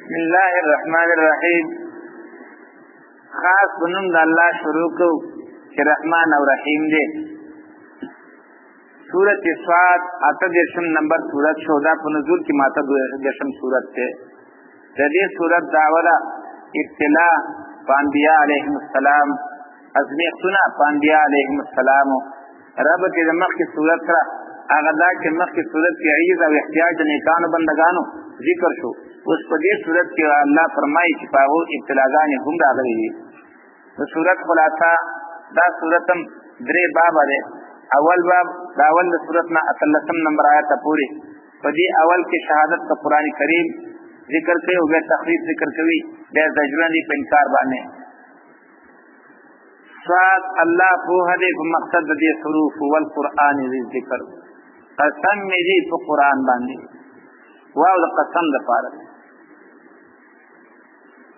بسم الله الرحمن الرحیم. خاص بنوم د الله شروع کو چې رحمان او رحیم دی. سورۃ صاد 8 نمبر سورۃ شودا په نزول کې ماته 2 سورۃ ته. د دې سورۃ داوله ابتلا انبیاء علیهم السلام ازمیختونه انبیاء علیهم السلام رب کې د مخکې سورۃ سره هغه دا چې مخکې سورۃ کې عیز او احتیاج د نیکانو بندگانو ذکر شو. اوس په دې صورت کې الله فرمایي چې په هغو ابتلاګانې هم راغلي دي. د صورت خلاصه دا صورت هم 3 باب دی. اول باب د اول د صورت نه 18 نمبر آیت پورې په دې اول کې شهادت د قرآن کریم ذکر کوي او بیا تخریب ذکر کوي بیا زجرونه دي په انکار باندې. صاد الله پوهه دی په مقصد د دې حروف والقرآن ذکر قسم مې دي په قرآن باندې واو د قسم لپاره.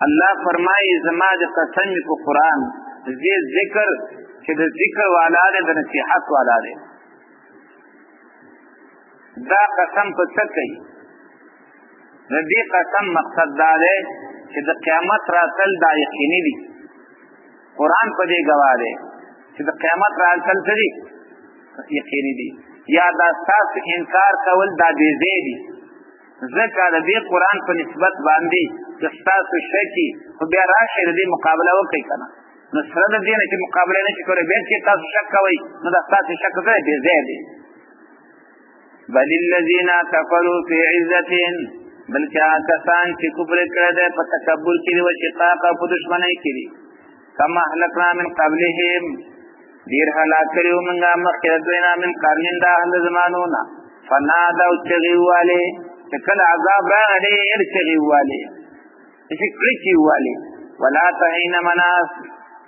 الله فرمایي زما د قسم په قرآن دې ذکر چې د ذکر والا دی د نصیحت والا دی. دا قسم په څه کوي؟ د دې قسم مقصد دا دی چې د قیامت راتل دا یقیني دي. قرآن په دې ګواه دی چې د قیامت راتل څه دي؟ یقیني دي. یا دا ستاسو انکار کول دا بې ځای دي. ځکه د دې قرآن په نسبت باندې چې ستاسو شکی خو بیا راشئ د دې مقابله وکړئ که نه. نو سره د دې نه چې مقابله نه شي کولی بیا چې تاسو شک کوئ نو دا ستاسو شک څه دی؟ بې ځای دی. بل الذین کفروا فی عزة بلکې هغه کسان چې کفر کړی دی په تکبر کې دي و شقاق او په دشمنۍ کې دي. کما اهلکنا من قبلهم ډېر هلاک کړي وو موږ مخکې د دوی نه من قرن د اهل زمانو نه فنادوا چغې ووالې چې کله عذاب راغلی ډېر چغې ووالې چې کړي چې ووالې ولا تحین مناس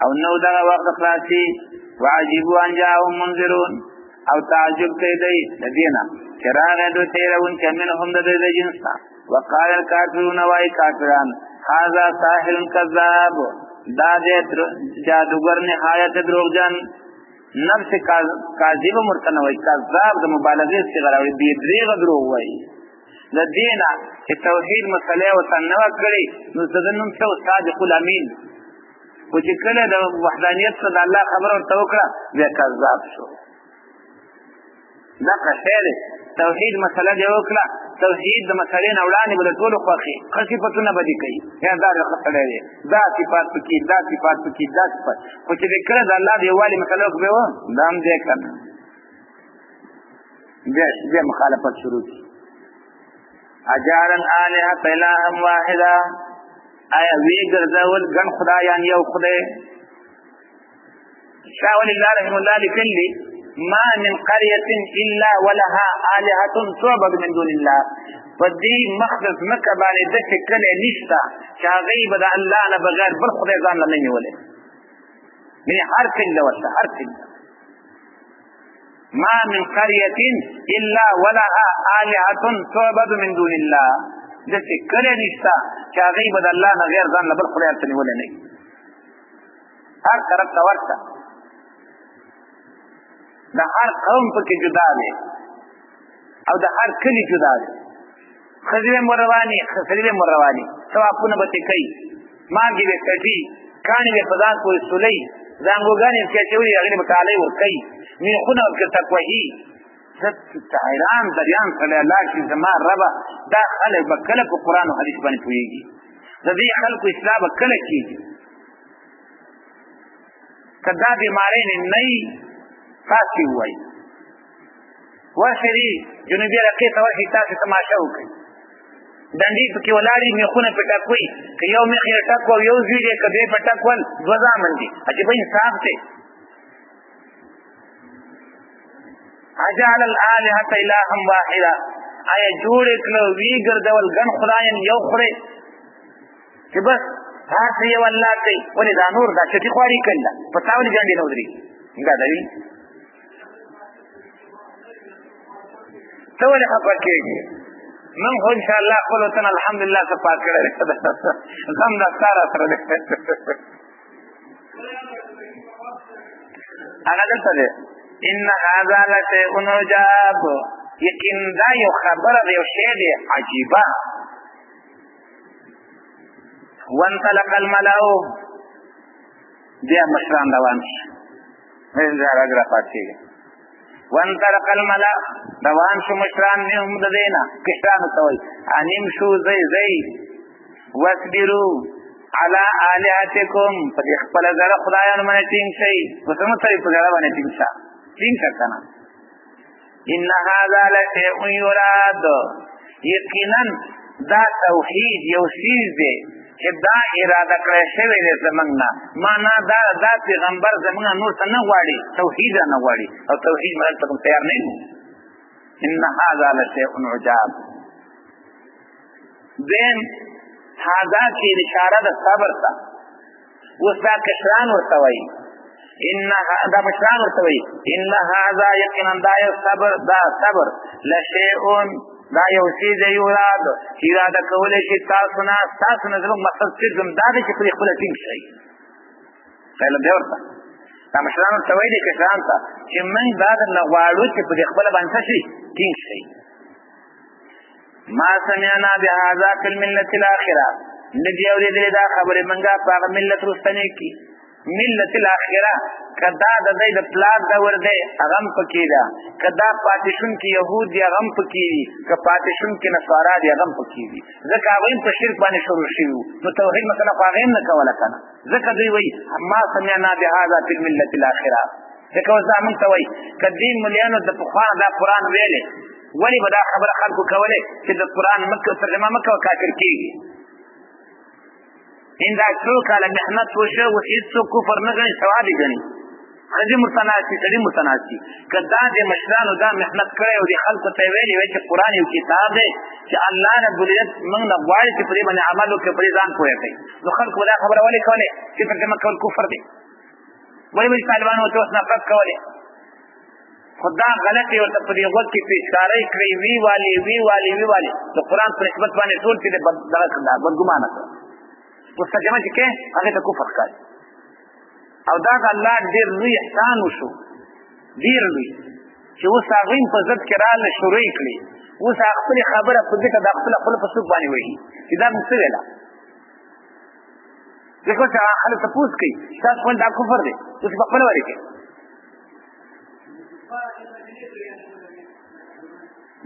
او نو دغه وخت خلاصي وعجبوا ان جاءهم منذرون او تعجب کوي دی د دې نه چې راغی دوی تېروونکي منهم د دوی د جنس نه وقال الکافرون وایي کافران هذا ساحر کذاب دا دې جادوګر نهایت دروغجن. نفس کاذب مرتنه وایي کذاب د مبالغې صيغه راوړي بې دریغه دروغ وایي. د دې نه چې توحید مسله ورته نه وه کړې نو د ده نوم څه و صادق الامین. خو چې کله د وحدانیت څخه د الله خبره ورته وکړه بیا کذاب شو. دغه شی دی توحید مسله دې وکړه توحید د مسلې نه وړاندې به د ټولو خوښې ښه صفتونه به دې کوي یا دا ښه سړی دی دا صفات پکې دا صفات پکې دا صفات خو چې دې کله د الله د یووالي مسله وکړې وه دا هم دی که نه بیا مخالفت شروع کړي. اجعل الآلهة إلها واحدا آیا وی ګرځول ګڼ خدایان یو خدای. شاه ولی الله رحمه الله لیکلي ما من قرية إلا ولها آلهة تعبد من دون الله. فدې مخصص مکه باندې داسې کلی نشته چې هغوی به د الله نه بغیر بل خدای ځان له نه نیولی. هر کلي ورته هر کلي ما من قرية إلا ولها آلهة تعبد من دون الله. داسې کلی نشته چې هغوی به د الله نه غیر ځان له بل خدای ورته نیولی نه وي. هر طرف ته ورته د هر قوم پکې جدا دی او د هر کلي جدا دی. ښځې به مو روانې سړي به مو روانې طوافونه به ترې کوي مالګې به څټي کاڼي به په ځان پورې سولوي زانګوګانې به اچولي هغې به ټالۍ ورکوي میخونه ورکړه تکوهي. څه حیران دریان سړی الله چې زما ربه دا خلک به کله په قرآن او حدیث باندې پوهېږي؟ د دې خلکو اصلاح به کله کېږي؟ که دا بیمارۍ نه وي تاسې ووایي ورشئ جنوبي علاقې ته ورشئ تاسې تماشه وکړئ ډنډې پکې ولاړې میخونه پې ټکوي که یو میخ یې ټک و یو زوی دی که دوی پې ټک ول 2 زامن دي. عجیبه انصاف دی. اجعل الآلهة إلها واحدا آیا جوړې کړه وی ګرځول ګڼ خدایان یو خدای چې بس هر څه یو الله کوي. ولې دا نور دا چټي خواري کوي په تا ولې جنډې نه ودرېږي دا دوي ته ولې خفه کېږي؟ من خو انشاءالله خپل وطن الحمدلله صفا کړی دی غم دا ستا را سره دی هغه دلته دی ان هذا لشیء عجاب یقین دا یو خبره دی یو شی دی عجیبه وانطلق الملأ بیا مشران روان شي راګ را پاتېږي وانطلق الملأ روان شو مشران هم د دې نه کشرانو ته وایي ان امشوا ځئ واصبروا على آلهتكم په دې خپله زړه خدایانو باندې ټینګ شئ اوس هم ته په زړه باندې ټینګ شه که نه ان هذا لشیء یراد یقینا دا توحید یو څیز دی چې دا اراده کړی شوی دی زموږ نه معنا دا پیغمبر زموږ نور څه نه غواړي توحید نه غواړي او توحید منل ته کوم تیار نه یو ان هذا لشیء عجاب دیم هذا کې اشاره د صبر ته اوس دا کشران ورته وایي دا مشران ورته وایي ان هذا یقینا دا صبر لشیء دا یو څیز دی یراد چې اراده کولی شي تاسو نه زموږ مقصد صرف دا دی چې پرې خپله ټینګ شئ علم دی ورته دا مشران ورته وایي دي کشران ته چې موږ دا درنه غواړو چې پرې خپله باندې څه شي ټینګ شئ ما سمعنا بهذا في الملة الآخرة ندی اورېدلې دا خبرې موږ په هغه ملت رستنۍ کې ملت الاخره کدا د دې د پلار دور دی هغه هم پکې ده کدا پاتې شونکي یهود دي هغه هم پکې دي که پاتې شونکي نصارا دي هغه هم پکې دي ځکه هغوی هم په شرک باندې شروع شوي وو نو توحید مثلا خو هغې هم نه کوله که نه ځکه دوی وایي ما سمعنا بهذا في الملة الاخره ځکه اوس دا موږ ته وایي که دې ملیانو د پخوا دا قرآن ویلې ولې به دا خبره خلکو کولی چې د قرآن ترجمه مه کوه کافر کېږي ان دا څو کاله محنت وشو اوس هېڅوک کفر نه ګڼي ثواب یې ګڼي ښځې متناسي سړي متناسي که دا د مشرانو دا محنت کړی او د خلکو ته یې ویلي وی چې قرآن یو کتاب دی چې الله رب العزت موږ نه غواړي چې په دې باندې عمل وکړي په دې ځان پوه کوي نو خلکو به دا خبره ولې کولی چې ترجمه کول کفر دی ولې به طالبانو ورته اوس نفرت کولی خو دا غلطې ورته په دې غوږ کې پیشکارۍ کړئ وی والي د قرآن په نسبت باندې ټول چې دغه بدګمانه کړه اوس ترجمه چې کوې هغې ته کفر ښکاري او دا د الله ډېر لوی احسان وشو ډېر لوی چې اوس هغوی په ضد کې راله شروع یې کړې اوس هغه خپلې خبره په ګټه دا خپله په څوک باندې وهي چې دا موږ څه ویله ځکه اوس هغه خلک تپوس کوي ستاسو خپل دا کفر دی اوس په خپله ولې کوې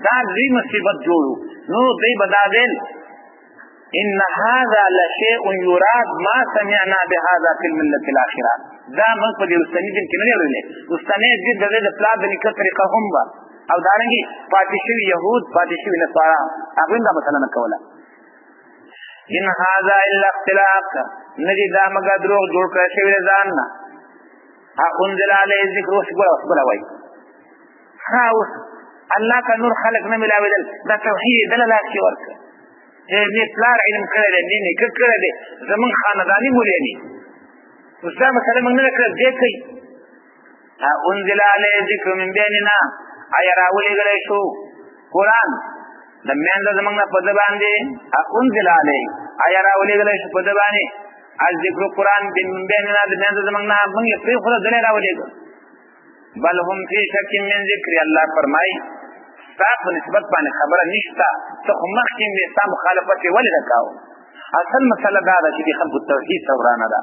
دا لوی مصیبت جوړو نو دوی به دا ویل ان هذا لشیء یراد ما سمعنا بهذا في الملة الاخره دا موږ په دې رستني دین کې نه دی اورېدلی رستنی دین د دې د پلار د نیکه طریقه هم وه او دارنګې پاتې شوي یهود پاتې شوي نصارا هغوی هم دا مسله نه کوله ان هذا الا اختلاق نه دي دا مګر دروغ جوړ کړی شوي د ځان نه انزل علیه ذکر اوس بله وایي ها اوس الله ته نور خلق نه ملاوېدل دا توحید دله لاس کې ورکړه دې پلار علم کړی دی دې نیکه کړی دی زمونږ خانداني مولاني اوس دا مسله موږ نه ده کړه دې کوي انزل علیه ذکر من بیننا آیا راولېږلی شو قرآن د میندو زمونږ نه په ده باندې انزل علیه آیا راولېږلی شو په ده باندې الذکر قرآن من بیننا د میندو زمونږ نه موږ یې پرېښوده دلی راولېږه بل هم فی شک من ذکر الله فرمایي ستا په نسبت باندې خبره نشته ته خو مخکې مې ستا مخالفت یې ولې نه کاوه اصل مسله دا ده چې د خلکو توحید ته ورانه ده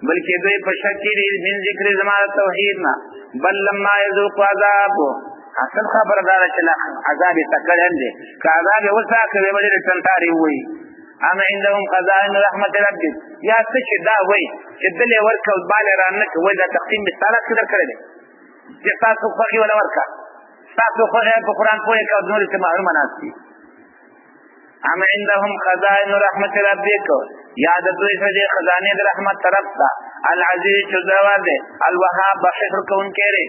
بلکې دوی په شک کې دي من ذکر زما د توحید نه بل لما یذوقوا عذاب اصل خبره دا ده چې عذاب یې تکړی هم دی که عذاب یې وساکه ویې به ډېرې ټنټارې ووایي اما عندهم خزائن رحمت ربک یا څه چې دا وایي چې دل یې ورکړه او بال یې رانه کړه وایي دا تقسیم مې ستا لاس کې در کړی دی چې ستاسو خوښي وله ورکړه ستاسو خوښي په قرآن پوهې کړه او نورې ته معلومه ناست دي اما عندهم خزائن رحمت ربک یا د دوی څه دی خزانې د رحمت طرف ته العزیز چې زور دی الوهاب بخښ کوونکی دی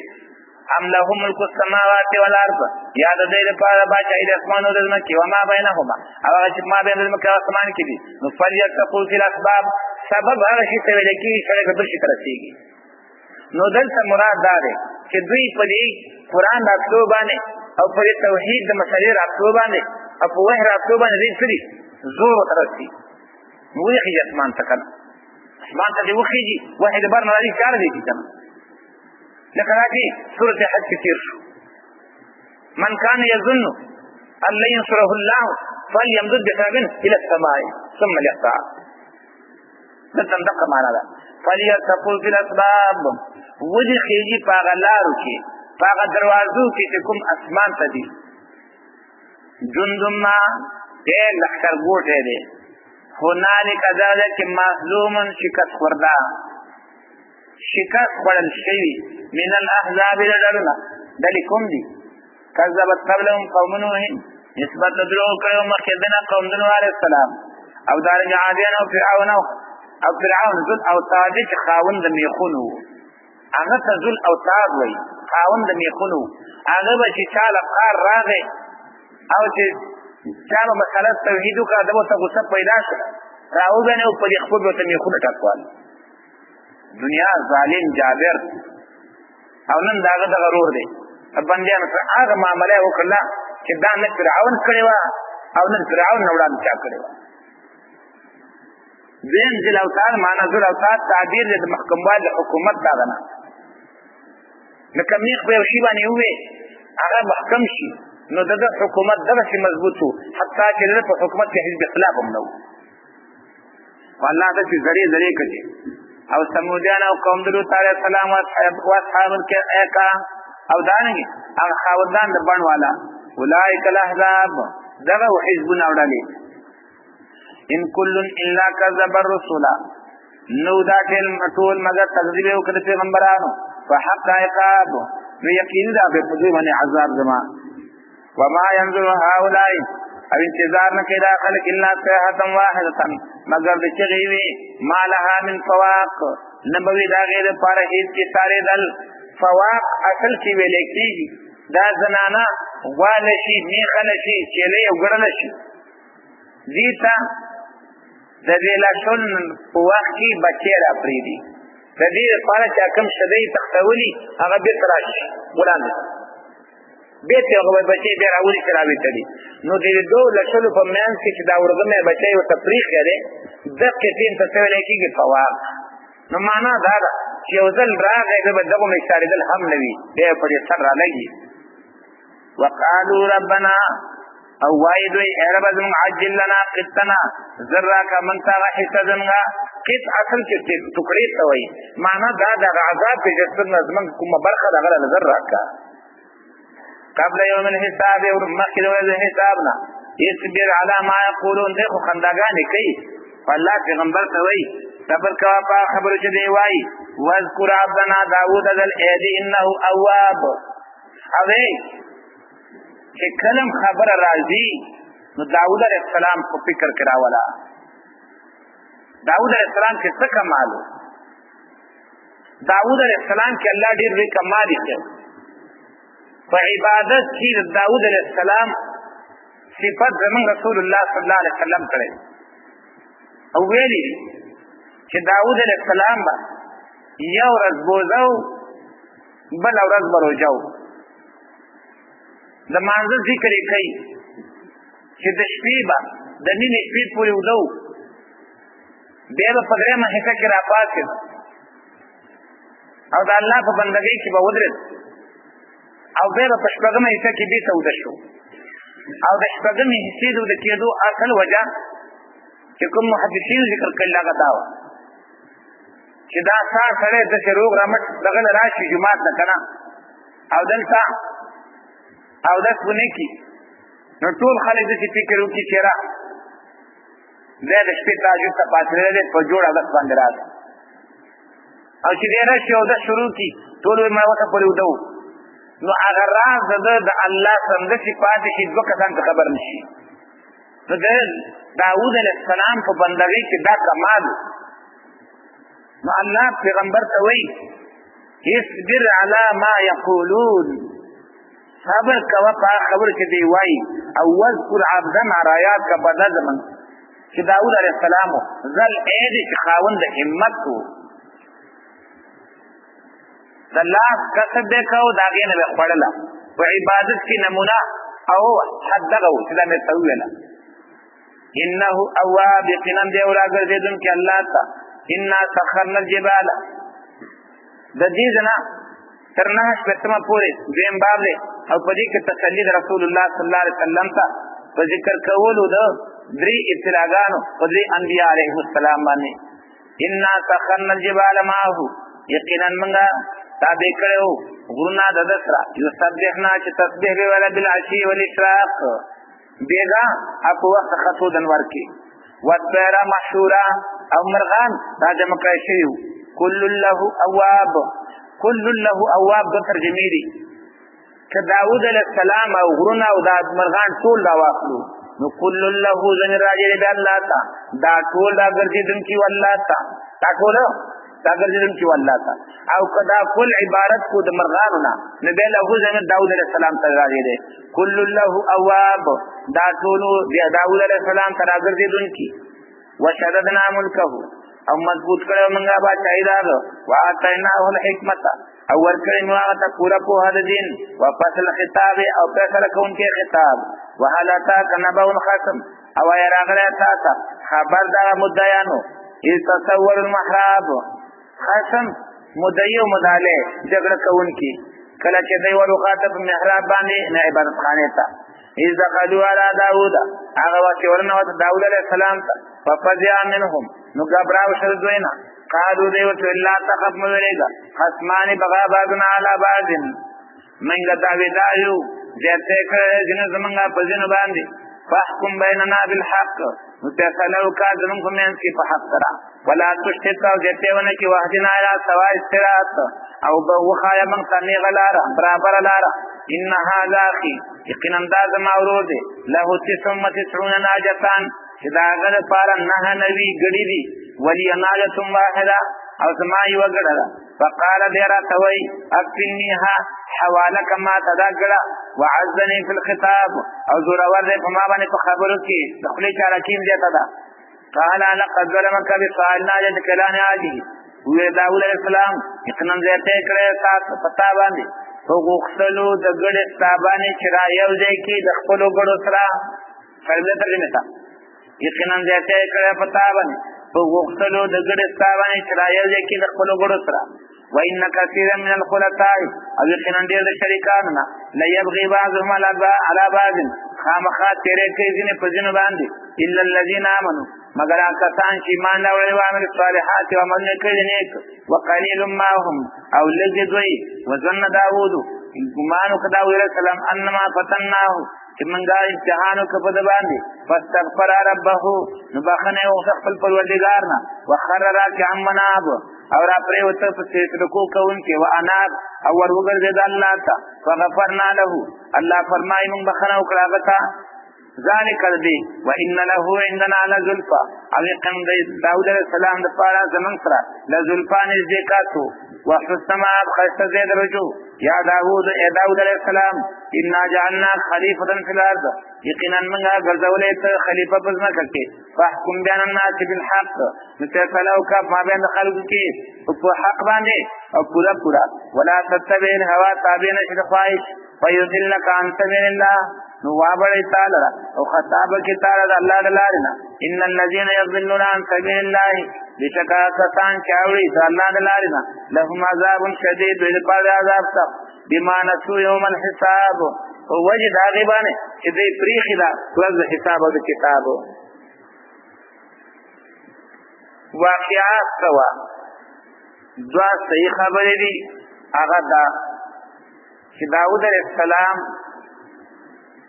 ام له ملک السماوات والارض یا د دې لپاره باچایي د اسمانو د ځمکې وما بینهما او هغه چې ما بین د ځمکې او اسمان کې دي نو فلیتقوا فی الاسباب سبب هغه شي ته ویل کېږي سړی که بل شي ته رسېږي نو دلته مراد دا دی چې دوی په دې قرآن راتلو باندې او په دې توحید د مسلې راتلو باندې او په وحي راتلو باندې دوی څه دي زور ورته رسي نو وخېږي اسمان ته که نه اسمان ته دې وخېږي وحي د بر نه راځي چاره دی که نه لکه دا چې سورة حج کې تېر شو من کان یظن ان لن ینصره الله فلیمدد بسبب الى السماء ثم لیقطع دلته دغه معنا ده فلیرتقوا فی الاسباب ودي خیجی پاغه لارو کې پاغه دروازو کې چې کوم اسمان ته دي جندما ډېر لښکر ګوټی دی هنالک ذاله چې مظلومن شکست خورده شکست خوړل شوي من الاحزاب لډلونه ډلې کوم دي کذبت قبلهم قوم نوح نسبت دروغ کړو مخکې دنه قوم د نوح علیه السلام او دارنګه عادیان او فرعون ذل اوتاد چې خاوند د میخونو هغه ته ذل اوتاد وایي خاوند د میخونو هغه به چې چاله قار راغی او چې چاله مسله توحید وکړه دغه ته غصه پیدا شوه راوګنه او په دې خپل ته میخونه ټکوال دنیا ظالم جابر او نن داغه د غرور دی بندیان هغه معاملې وکړه چې دا نه فرعون کړی و او نه فرعون نه وړاندې چا کړی و دین ذل اوتاد معنا ذل اوتاد تعبیر د محکموال حکومت دا نه لکه میخ به شی باندې وې هغه محکم شي نو دغه حکومت دغه شي مضبوطو حتی چې د حکومت کې حزب اخلاف هم نو والله د دې ذریعہ کړي او سمودیان او قوم درو تعالی سلام او اصحاب الایکا او دانګي هغه خاوندان د بڼ والا اولئک الاحزاب دغه حزبنا وړلې ان كل الا كذب الرسل نو دا ټول مگر تکذیب وکړ پیغمبرانو فحق عقاب ويقين دا به په دې باندې عذاب زما وما ينظر هؤلاء او انتظار نه کوي دا خلک الا صيحه واحده مگر د چغي وي مالها من فواق نبوي دا غیر پر هیڅ کی ساره دل فواق اصل کی ویل کیږي دا زنانا والشي میخلشي چله یو ګړل شي دیتا د دې لاشون په وخت کې بچی را پریدي د دې لپاره چې کوم شدی تختولي هغه به تراشي ګلان به ته هغه بچی به راولي کراوي تدي نو دې دوه لاشلو په میان کې چې دا ورغمه بچی او تفریق لري د کتین ته ویل کېږي فواق نو معنا دا ده چې یو ځل راغی به دغه مشاري دل هم نوي دې په دې سر را لګي وقالوا ربنا او وایدو ای رب زمون عجل لنا قطنا ذراکا منتا حسدنگا قط اصل کې ټوکړې ته وایي معنا دا د عذاب په جسد نظم کومه برخه دغه ذراکا قبل يوم الحساب او مخکې د حسابنا يصبر على ما يقولون دغه خنداګانې کوي الله پیغمبر ته وایي صبر کوا په خبرو چې دی وایي واذكر عبدنا داوود ذل ايدي انه اواب اوی چې کلم خبر راځي نو داوود علیہ السلام کو فکر کراولا داوود علیہ السلام کې څه کمالو داوود علیہ السلام کې الله ډېر لوی کمال یې په عبادت کې داوود علیہ السلام صفات زمون رسول الله صلی الله علیه وسلم کړي او ویلي چې داوود علیہ السلام با یو ورځ بوزو بل ورځ بروجو د مانزه ذکر کوي چې د شپې با د نیمې شپې پورې ودو بیا به په درېمه حصه کې راپاڅېد او د الله په بندګۍ کې به ودرېد او بیا به په شپږمه حصه کې بېرته وده شو او د شپږمې حصې د وده کېدو اصل وجه چې کوم محدثینو ذکر کړي هغه دا وه چې دا سار سړی داسې روغ رمټ دغه نه راشي جومات نه که نه او دلته او داس ونه کی نو ټول خلک دې فکر وکړي چې را دې د شپې تاجو ته پاتره دې په جوړه د باندې راځي او چې دې راشي او د شروع کی ټول ما وته پرې ودو نو هغه راز د الله څنګه چې پاتې شي دوه کسان خبر نشي نو داوود علیہ السلام په بندګۍ کې دا کمال نو الله پیغمبر ته وایي اصبر علی ما یقولون صبر کوا په خبر کې دی وای او واذكر عبدنا رايات کا بدل من چې داوود علیہ السلام ذل اید خاوند همت کو د الله کسب دې کو داګه نه خړلا په عبادت کې نمونه او حد دغه چې دا مې تویلا انه اواب یقینا دې اوراګر دې دن کې الله تا ان سخرنا الجبال د دې جنا ترنه شپتما پوره دیم باب دې او په دې کې تسلی رسول الله صلی الله علیه وسلم ته په ذکر کولو د درې ابتلاګانو په دې انبیاء علیهم السلام باندې انا سخرنا الجبال معه یقینا منگا تابع کړو غرنا د دسرا یسبحنا چې تسبیح به ولا بالعشی والاشراق بیگا اپ وخت خطو دنور کی والطير محشورا او مرغان دا جمع کړی شی کل له اواب کل له اواب د ترجمه دي چې داوود علیہ السلام او غرنا او د مرغان ټول دا واخلو نو کل له ذن راجع دی الله تا دا ټول دا ګرځیدون کی والله تا دا ټول دا ګرځیدون کی والله تا او کدا کل عبارت کو د مرغانو نه نبی له ذن داوود علیہ السلام ته راجع دی کل له اواب دا ټول داوود علیہ السلام ته ګرځیدون کی وشددنا ملکه او مضبوط کړو منګه با چایدار واعطیناه الحکمت او ورکړی نو هغه پورا په هدا دین او فصل خطاب او فیصله کوونکی خطاب وحالتا کنبا الخصم او یراغله تاسو خبر دا مدعیانو ای تصور المحراب خصم مدعی او مداله جګړه کوونکی کله چې دوی ورخاطب محراب باندې نه عبادت خانه تا اذ قالوا على داوود هغه ورنه داوود علیہ السلام ففزع منهم نو غبراو شر دوینا قالو دیو ته لا تخف مریگا خصمان بغا بعضنا على بعض منګه دا ویدایو دته کړه جن زمنګا پزینو باندې فاحكم بيننا بالحق متفلو کا ظلم کو مین کی په حق کرا ولا تشتت او دته ونه کی وحدنا الى سواء الصراط او بوخایا من تنی غلارا برابر لارا ان هذا اخي یقینا انداز ماورود له 99 ناجتان چې دا غره پار نه نوی غړي دي ولی ناجتم واحده او سما یو غړه فقال دیرا توي اكنيها حوالك ما تذكر وعزني في الخطاب او زور ور په ما باندې په خبرو کې دخلي چا راکیم دیتا دا قال انا قد ظلمك بسؤال ناجت کلان عادي وی داوود علیہ السلام یقینا ته کړه تاسو پتا باندې تو غوښتلو د ګړې ستابانه چې را یو ځای کې د خپل ګړو سره فرض ترجمه تا یقینا ته کړه پتا باندې تو غوښتلو د ګړې ستابانه چې را یو ځای کې د خپل ګړو سره وان كثيرا من الخلطاء او یقینا ډېر د شریکانو لا يبغي بعضهم على بعض خامخا تیرې کې ځینې په ځینو باندې الا الذين امنوا مگر کسان چې ایمان راوړي او عمل صالحات او عمل کړي نیک وقليل ما هم او لذي دوی وظن داوود ګمانو کدا ویل سلام انما فتناه چې منګا امتحانو کې په باندې فاستغفر ربه نو بخنه او خپل پروردگار نه وخر راکعا مناب اور پرې وته په سجدو کوونکې و اناب او ور وګرځید الله تا فغفرنا له الله فرمای موږ بخنه او کړه ذالک الذی وان له عندنا لزلفا او کم داوود علیہ السلام د پاره زمون سره لزلفان ذکاتو وحسما خست زید رجو یا داوود علیہ السلام ان جعلنا خلیفۃ فی الارض یقینا منغا غرزولې ته خلیفہ پزما کړي فاحكم بین الناس بالحق متفلو کا ما بین خلق کې په حق باندې او پورا ولا تتبع الهوى تابع نشد خواهش ويذلك عن سبيل الله نو وابړی تعالی او خطاب کی تعالی الله دلارینا ان الذين يضلون عن سبيل الله بشکا کسان چاوړي الله دلارینا لهم عذاب شدید ولپاره عذاب سخت بما نسوا يوم الحساب او وجد غیبانه چې دې پریخي دا ورځ حساب او کتاب واقعات سوا دوا صحیح خبرې دي هغه دا چې داوود علیہ السلام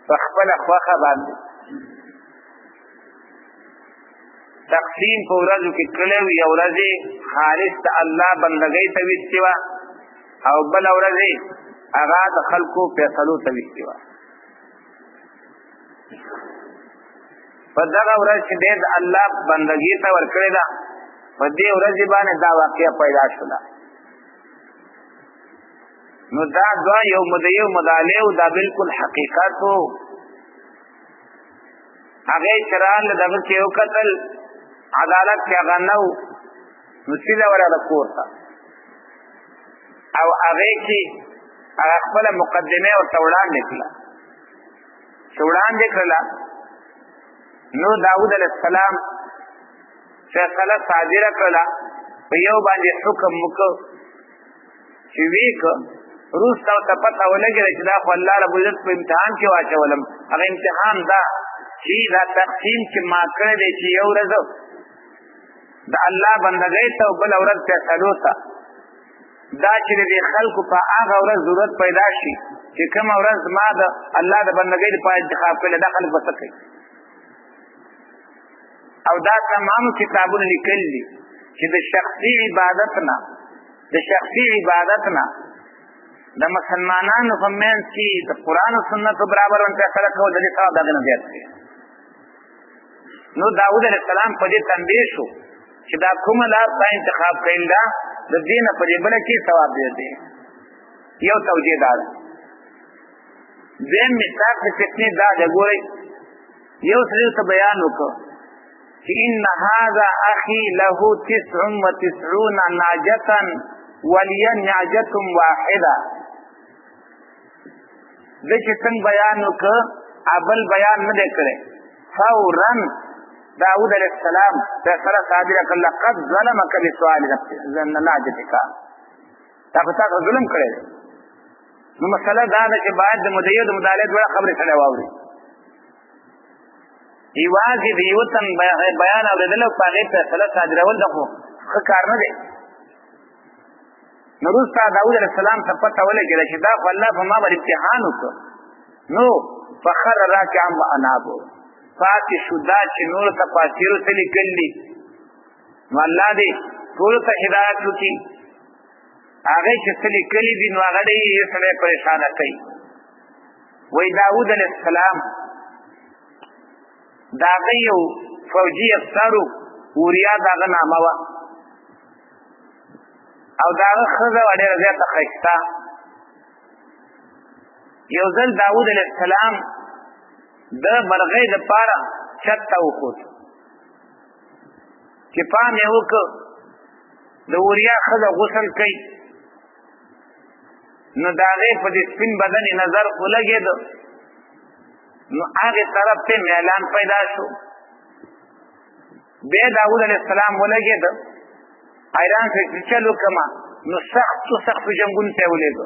فخبل اخواخه باندې تقسیم په ورځو کې کړو یو ورځې خالص ته الله بندګۍ ته وستیوا او بل ورځې هغه د خلکو فیصلو ته وستیوا په دغه ورځ چې د الله بندګۍ ته ورکړی دا په دې ورځ باندې دا واقعیا پیدا شوه نو دا دوا یو مدعیو مدالیو دا بالکل حقیقتو هغه چرال دغه کې یو قتل عدالت کې هغه نو نسیله ولا رکورتا او هغه چې هغه خپل مقدمه او توړان نکلا نو داوود علیہ السلام فیصله صادره کړه په یو باندې حکم وکړ چې ویک روس تا ته پتا ولګی چې دا خو الله رب عزت په امتحان کې واچولم هغه امتحان دا چې دا تقسیم چې ما کړی دی چې یو ورځ د الله بندګۍ ته او بل ورځ فیصلو ته دا چې د خلکو په هغه ورځ ضرورت پیدا شي چې کومه ورځ ما د الله د بندګۍ لپاره انتخاب کړل دا خلک به څه کوي او دا تمام کتابونه لیکل دي چې د شخصي عبادت نه د مسلمانانو په منځ کې د قرآن او سنت برابر فیصله کول د دې ثواب دغه نه زیات دی نو داود علیه السلام په دې تنبیه شو چې دا کومه لار تا انتخاب کړل دا د دین په دې بل کې ثواب دی یو توجیه دا دیم مثال د فتنې دا د ګوري یو سره ته بیان وکړه چې ان هذا اخي له 99 ناجه ولي ناجه واحده د چې څنګه بیان وکړه ابل بیان نه کړي فورا داود علیہ السلام فیصله صادره کړه قد ظلمك بسؤال ناجتك تا پتا ظلم کړي نو مسله دا ده چې باید د مدعی د مداله ډول خبره کړي واوري ایوازي د یو تن بیان اوریدل او په هغه فیصله صادرول دغه کار نه دی نو رسول داود علیہ السلام ته پته ولګی چې دا الله په ما باندې امتحان وکړ نو فخر راکعا وانابو فاتح شدا چې نور تفاسیر تللی کلی نو الله دې ټول ته هدایت وکړي هغه چې تللی کلی دي نو هغه دې سره پریشان کوي وای داود علیہ السلام دا یو فوجي افسر وریا داغه نامه وا او داغه خزه وړه زیاته خښتا یو ځل داود علیہ السلام د مرغې د پاره چته وخوت چې پام یې وکړ د وریا خزه غسل کوي نو داغه په دې سپین بدن نظر ولګید نو هغه طرف ته اعلان پیدا شو به داود علیہ السلام ولګید ایران څخه چلو کما نو سخت جنگون ته ولګید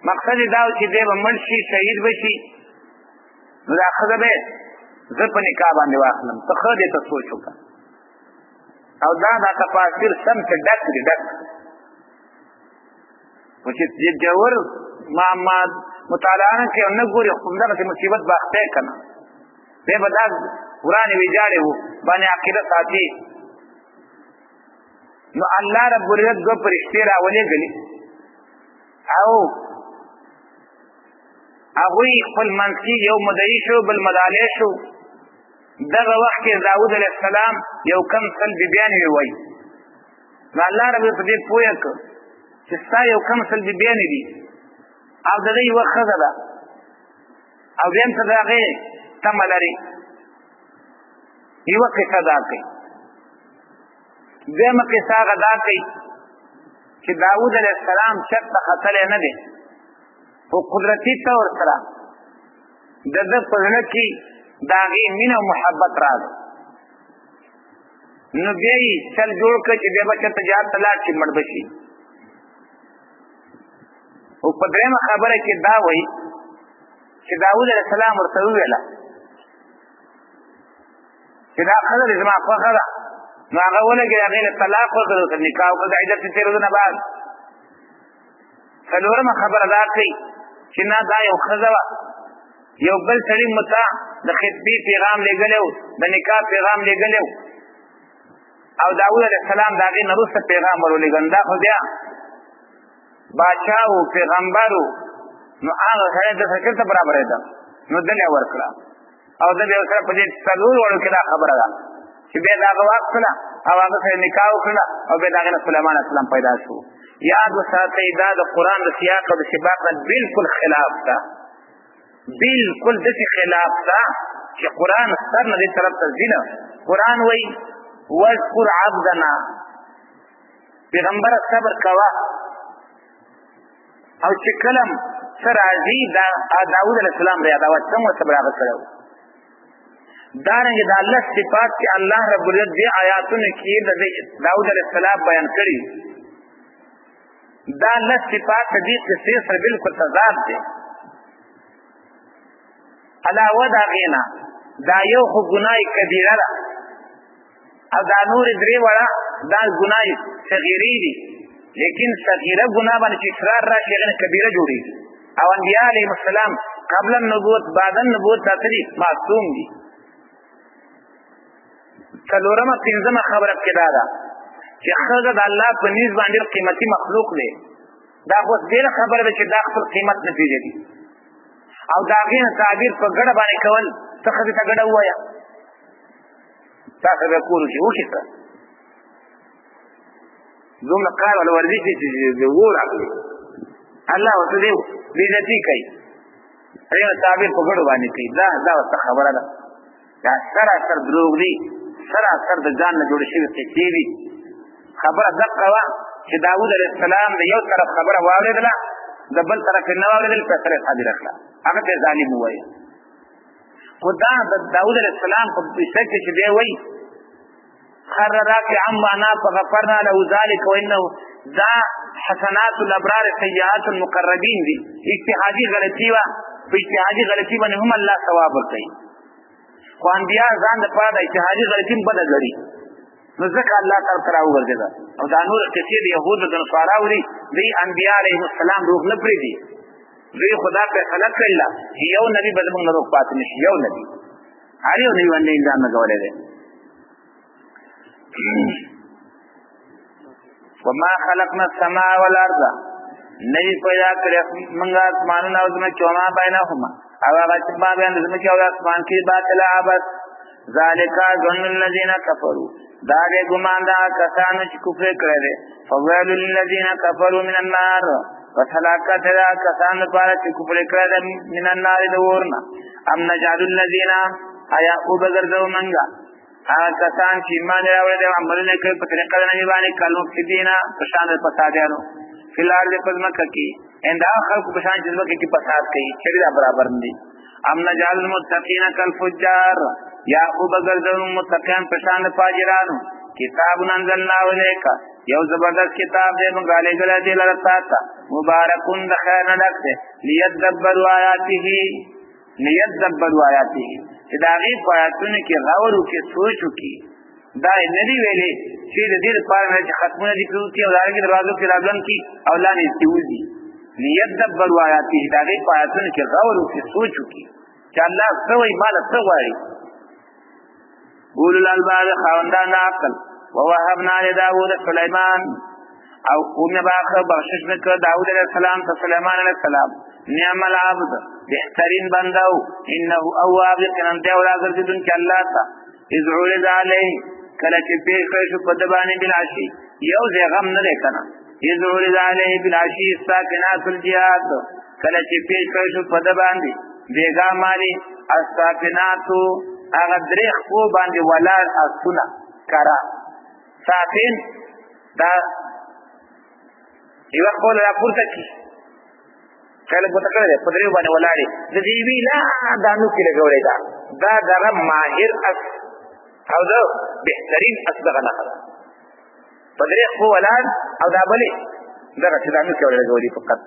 مقصد دا چې دې ومنشي شهید بشي نو دا خزه به زه په نکاح باندې واخلم ته خو دې ته سوچ وکړه او دا تفاسیر سم ته ډک چې جوور محمد مطالعه کې نه ګوري خو دغه مصیبت باخته کنه به بدا قرآن ویجاړي وو باندې عقیده ساتي نو الله رب العزت دو فرشتي راولې غلي او هغه خپل منځي یو مدعي شو بل مداله شو دغه وخت کې داود علیہ السلام یو کم سل بیان وی نو الله رب دې پوهه ک چې ستا یو کم سل بیان دي او دغه یو خزه ده او دیم ته دغه تملري یو قصه ده کوي دیم قصه غدا کوي چې داود علیہ السلام چت خطر نه دي او قدرتی طور سره دغه پرنه کې داغي مين او محبت راځي نو بیا یې چل جوړ کړ چې دغه چت جات تلا چې مړ بشي او په دغه خبره کې دا وایي چې داود علیہ السلام ورته ویل چې دا خبره زما خو خبره نو هغه ولګي هغه له طلاق ورکړو نکاح او د عدت تیرونه بعد څلورمه خبره دا کوي چې نه دا یو خزه یو بل سړی متا د خطبه پیغام لګلو د نکاح پیغام لګلو او داوود علیہ السلام داغه نروسته پیغام ورولګندا خو بیا بادشاہ او پیغمبرو نو هغه سره د فکر ته برابر ده نو دلته ورکړه او د یو سره په دې څلور وړو کې دا خبره ده چې به دا واقعه او هغه سره نکاح وکړه او به داغه سليمان السلام پیدا شو یاد وساتئ دا د قران د سیاق او د سباق بالکل خلاف ده بالکل د خلاف ده چې قران سر نه دې طرف ته ځینه قران وای واذكر عبدنا پیغمبر صبر کوا او چې کلم سر عزی دا داود علیہ السلام ری دا څنګه صبر هغه کړو دارنګ د الله صفات چې الله رب العزت دی آیاتونه کې د داود علیہ السلام بیان کړی دا الله صفات دې څه سره بالکل تضاد دي علاوه دا غینا دا یو خو ګناي کبیره ده او دا نور درې وړه دا ګناه صغیرې دي، لیکن صغیره ګناه باندې چې اصرار راشي هغه کبیره جوړېږي. او انبیاء علیهم السلام قبل النبوت بعد النبوت دا څه دي؟ معصوم دي. څلورمه پنځمه خبره کې دا ده چې ښځه د الله په نیز باندې قیمتي مخلوق دی. دا خو ډېره خبره ده چې دا خپل قیمت نه پېژني او د هغې نه تعبیر په ګډه باندې کول. ته ښځې ته ګډه ووایه، تاسو به کور کې وکړي څه دومره کار ولا ورزش دي چې اور اخلي الله ورته دی بېعزتي کوي، هغې نه تعبیر په ګډو باندې کوي. دا ورته خبره ده. دا سراسر دروغ دي، سراسر د ځان نه جوړې شوي قصې دي. خبره دقه وه چې داود علیه السلام د یو طرف خبره واورېدله، د بل طرف یې نه واورېدل، فیصله یې صادره کړه، هغه ته ظالم ووایه. خو دا د داود علیه السلام په قصه کې چې دی وایي خر راکعا معنا فغفرنا له ذلك وانه دا حسنات الابرار سیئات المقربین دي. اجتهادي غلطي وه، په اجتهادي غلطي باندې هم الله ثواب ورکوي. خو انبیا ځان دپاره د اجتهادي غلطي هم بده ګڼي، نو ځکه الله طرف ته راوګرځېده. او دا نور قصې د یهودو د نصاراو دي، دوی انبیا علیهم السلام روغ نه پرېږدي. دوی خدا فیصله کړله چې یو نبي به زموږ نه روغ پاتې نه شي. یو نبي هر یو نبي باندې انجام لګولی دی. وما خلقنا السماء والارض ندی پیدا کړی موږ اسمانونه او ځمکې وما بینهما او هغه چې مابین د ځمکې او اسمان کې باطل عبث ذلک ظن الذین کفروا دا دی ګمان د کسانو چې کفر کړی دی. فویل للذین کفروا من النار پس هلاکت دا کسانو لپاره چې کفر کړی دی من النار د اور نه. ام نجعل الذین آیا وبګرځو موږ هغه کسان چې ایمان یې راوړی دی او عملونه کوي په طریقه د نبي باندې کالمفسدین په شان د فسادیانو فی الارض په ځمکه کې دا خلکو په شان چې ځمکه کې فساد کوي چېرې دا برابر نه دي. ام نجعل المتقین کالفجار یا وبګرځو متقیان په شان د فاجرانو. کتاب انزلناه الیک یو زبردست کتاب دی موږ رالیږلی دی لره تا ته مبارکون د خیر نه ډک دی لیدبروا آیاته چې د هغې په آیاتونو کې غور وکړي سوچ وکړي. دا یې نه دي ویلې چې د دې لپاره نه چې ختمونه دې پرې وکړي او د هغې دروازو کې رابلند کړي او لاندې یې وځي. لیدبروا آیاته د هغې په آیاتونو کې غور وکړي سوچ وکړي چې الله څه وایي ما له څه غواړي. اولو الالباب خاوندان د عقل ووهبنا لداود سلیمان او مې بخشش مې کړ داود علیه السلام ته سلیمان علیه السلام. نعم العبد بهترین بنده و انه اواب یقینا دی راګرځېدونکی الله ته. اذ عرض علیه کله چې پیښ کړی شو په ده باندې بالعشي یو ځای غم نه دی که نه. اذ عرض علیه بالعشي الساکنات الجهاد کله چې پیښ کړی شو په ده باندې بېګا مالي الساکناتو هغه درې خپو باندې ولاړ اسونه کرا ساکن دا یوه خپل راپورته کړي خیال پته کړی دی په دریو باندې ولاړې د دې وي لا دا نوکې لګولی دا دغه ماهر اس او د بهترین اس دغه نښه ده په درې خپو ولاړ او دا بلې دغه چې دا نوکې ورې لګولي فقط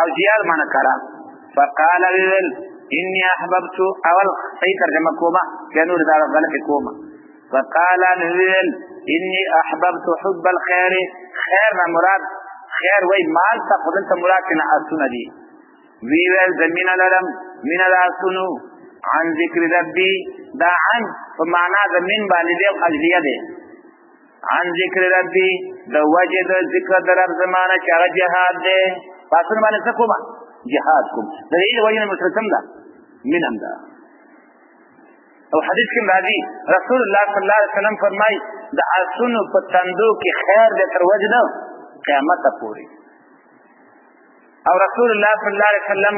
او زیاد معنی کرا. فقال ویل انی احببت اول صحیح ترجمه کومه بیا نور دا غلطې کومه. فقال ویل انی احببت حب الخیر خیر نه مراد خیر وای مال ته خو دلته مراد نه اسونه دي. وی ویل زه مینه لرم مینه د اسونو عن ذکر ربي دا عن په معنا د من باندې دی او اجلیه دی. عن ذکر ربي د وجه د ذکر د رب زمانه چې هغه جهاد دی په اسونه باندې څه کومه جهاد کوم د دې وجه نه مسلسل ده من هم ده. او حدیث کې راځي رسول الله صلی الله علیه وسلم فرمایي د اسونو په تندو کې خیر دی تر وجه نه قیامت پورې. او رسول الله صلی الله علیه وسلم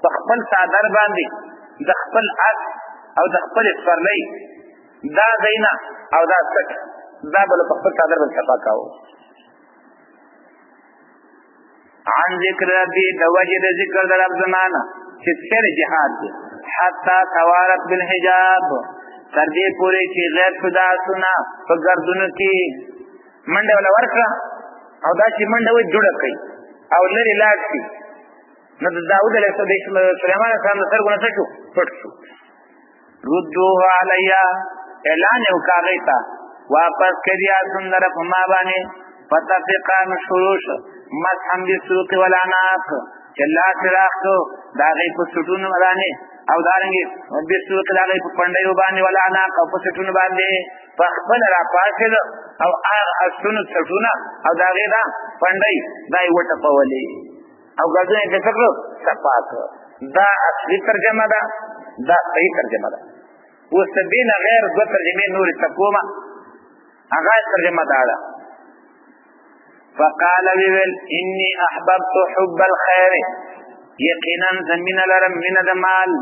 په خپل څادر باندې د خپل اس او د خپل سپرلۍ دا ځایونه او دا سټ دا بل په خپل څادر باندې صفا کاوه. عن ذکر ربي د وجه د ذکر د رب زمانه چې څه جهاد دی حتی توارت بالحجاب تر دې پورې چې غیر خدا سنا په ګردونو کې منډه ولا ورکړه او دا چې منډه وي جوړه کوي او لري لاړ شي. نو د داود علیه سلیمان علیه السلام د سترګو نه څه شو پټ شو. ردوه علیا اعلان وکاغی تا واپس کدی آسون در پما بانی فتفقان شروش مسحم بسوق والعناق چلا سراخ کو داغی پا سٹون مدانی او دارنگی بسوق داغی پا پندیو بانی والعناق او پا سٹون باندی فخبل را پاسد او آسون سٹون او داغی دا پندی دای وٹا پولی او گردون کسکلو سپاک دا اصلی ترجمه دا دا صحیح ترجمه دا وستدین غیر دو ترجمه نوری تکوما اغاز ترجمه دا فقال ویل انی احببت حب الخیر یقینا زمین لرم من دمال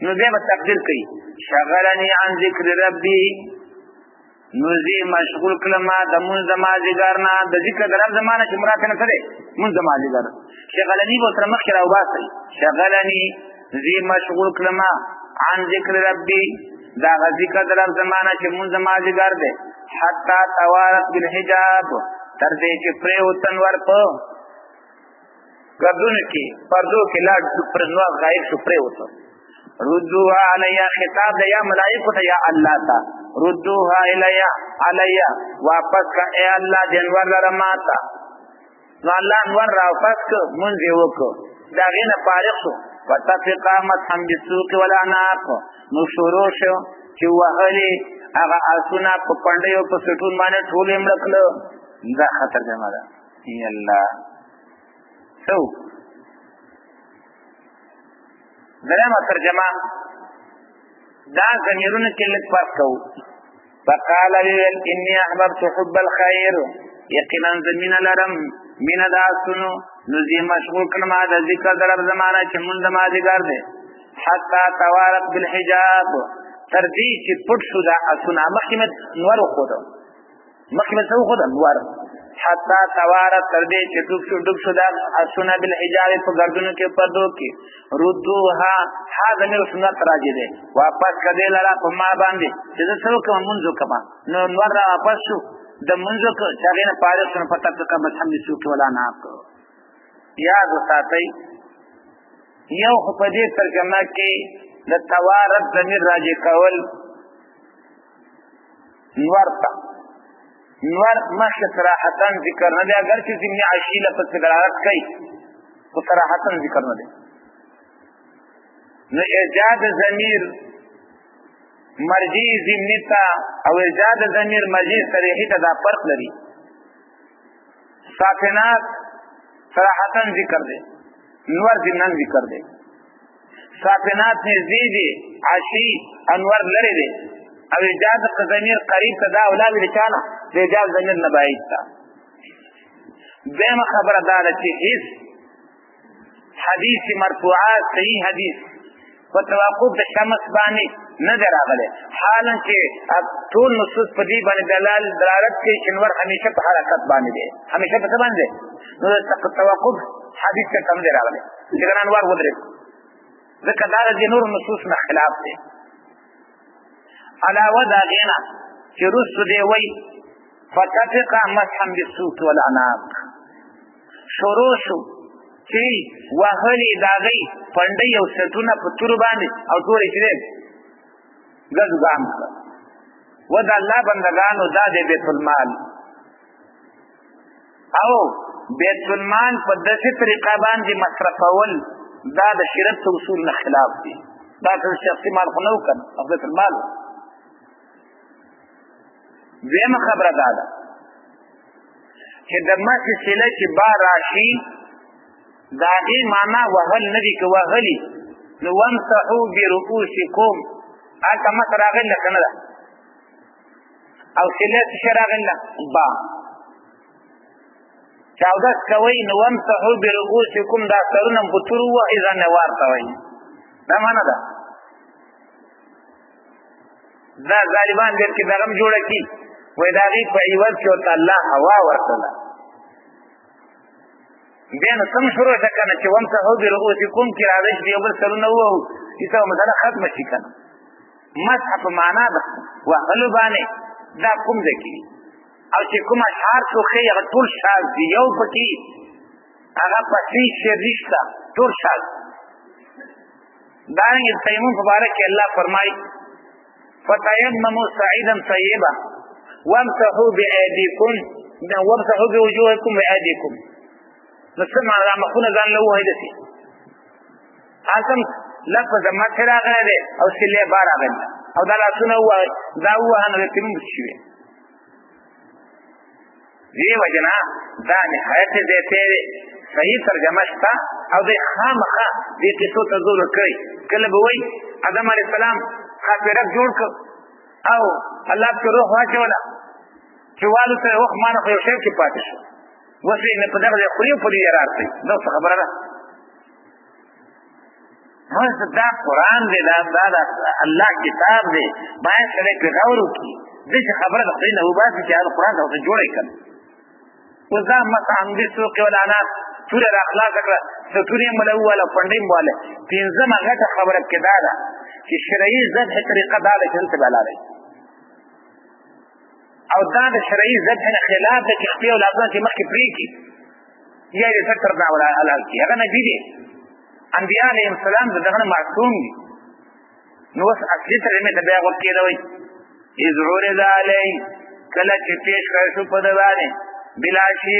نو دیم تقدیر کئی شغلنی عن ذکر ربی نو زی مشغول کلما دا منز مازیگارنا دا ذکر در رب زمانه چه مراتنا سده منز مازیگار شغلنی بوتر مخیر او باسی شغلنی زی مشغول کلما عن ذکر ربی دا ذکر در رب زمانه چه منز مازیگار ده حتی توارت بالحجاب تردے چه پریو تنور پا گردون کی پردو کی لاڈ پرنوار غائب شو پریو تا ردوها علیا خطاب دا یا ملائکو تا یا اللہ تا ردوها علیا واپس کا اے اللہ دنور لرماتا نو اللہ انور را واپس کا منزی وکو دا غین پارق شو واتفقا مسحم بسوق والعناق نو شروع شو چه وحلی اغا آسونا پا پندیو پا سٹون مانے ٹھولی ملکلو دا خطر جمع دا ای اللہ سو درم ترجمه دا ضمیرونه کې لږ فرق کوو فقال ویل انی احببت حب الخیر یقینا زمین لرم من داسونو نزی مشغول کړم دا ذکر در زمانہ چې مونږ مازیګر دی حتی توارت بالحجاب تر دې چې پټ شو دا اسونه مخکې نور خودو مخکې څو خودو نور حتی توارت تر دې چې ډوب شو دا اسونه بالحجاب په ګردونو کې پردو کې ردوها ها زمیر سنت راځي دي واپس کدی لرا په ما باندې چې څه کوم منځو کما نو نور را واپس شو د منځو چې نه پاره سن پتا کا مسحم سوق ولا ناق یاد وساتئ یو په دې ترجمه کې د توارت زمیر راځي کول نور تا نور مخه صراحتن ذکر نه دی اگر چې ضمن عشیله په دلالت کوي او صراحتن ذکر نه دی نو ایجاد ضمیر مرجی ضمنی تا او ایجاد ضمیر مرجی صریحی تا دا فرق لري ساکنات صراحتن ذکر دے نور ضمنن ذکر دے ساکنات نزدی دی عشی انور لري دے او ایجاد ضمیر قریب تا دا اولاوی لچانا دی ایجاد ضمیر نبایید تا دیم خبر دادا چی حدیث مرفوعات صحیح حدیث و توقف د شمس باندې نه دراغله حالا چې ټول نصوص په دې باندې دلالت کوي چې نور همیشه په حرکت باندې دی همیشه په څه باندې نو توقف حدیث ته کم دراغله چې انوار ودرې ځکه دا د نور نصوص نه خلاف دی علاوه دا غینا چې رسو دی وای فتفق مسحم بالسوق والعناق شروع شو چی وحلی داغی پندی او ستونه پتور باندې او توری چی دی گزگام کر و دا اللہ بندگانو دا دی بیت المال او بیت المال پا دسی طریقہ باندې مصرف اول دا دا شرط اصول نخلاف دی دا تا شخصی مال خونو کن او بیت المال دویم خبر دادا چی دماسی سیله چی با راشی داغی مانا وحل ندی که وحلی نو وامسحو برؤوسکم آلتا مصر آغل لکنه دا او سلیت شر آغل لک با چاودست کوئی نو وامسحو برؤوسکم دا سرونم بطرو و ایزا نوار کوئی دا مانا دا دا ظالبان دیر که داغم جوڑا کی وی داغی پا ایوز کیوتا اللہ ہوا ورطلا بین سم شروع شکنه چې ومسحو برؤوسکم کې راځي چې یو بل سرونه وو ایسا مسله ختم شي کنه مسح په معنا ده وهلو باندې دا کوم ځکه او چې کوم اشعار څو خې هغه ټول شاذ دی یو پکې هغه پسې شریشتا ټول شاذ دا یې تیمم مبارک الله فرمای فتيمموا صعيدا طيبا وامسحوا بأيديكم وامسحوا بوجوهكم وأيديكم. نسمع على مخونه ځان له وای دسی حاتم لفظ مسح راغلی دی او سلې بار راغلی او دا لاسونه وای دا وانه تیم شي دی وجنا دا نهایت دې ته صحیح ترجمه شته او د خامخه دې قصو ته زور کوي کله به وای آدم علی السلام خاطره جوړ ک او الله په روح واچولا چې والو ته وخت مانه خو یو شی کې پاتې شو وسې نه په دغه خوري په دې راځي دا خبره ده نو دا قرآن دی دا الله کتاب دی باید سره په غور وکړي دې خبره ده چې نو باسي چې دا قرآن ته جوړې کړي وزا مطعم دې سوق ولا انا ټول اخلاق کړه ستوري ملو ولا پندې مواله پینځمه غټه خبره کې دا ده چې شرعي ذبح طریقه دا ده چې ته بلاله او دا د شرعي ذبح خلاف د اختیار او لازم چې مخکې پری کی یا دې تکر دا ولا حلال کی هغه نه دي انبیاء علیهم السلام دغه معصوم دي نو وس اصلي ترمه د بیا وکړي دوی ازعور علی کله چې پیش کړو شو په دوانه بلاشی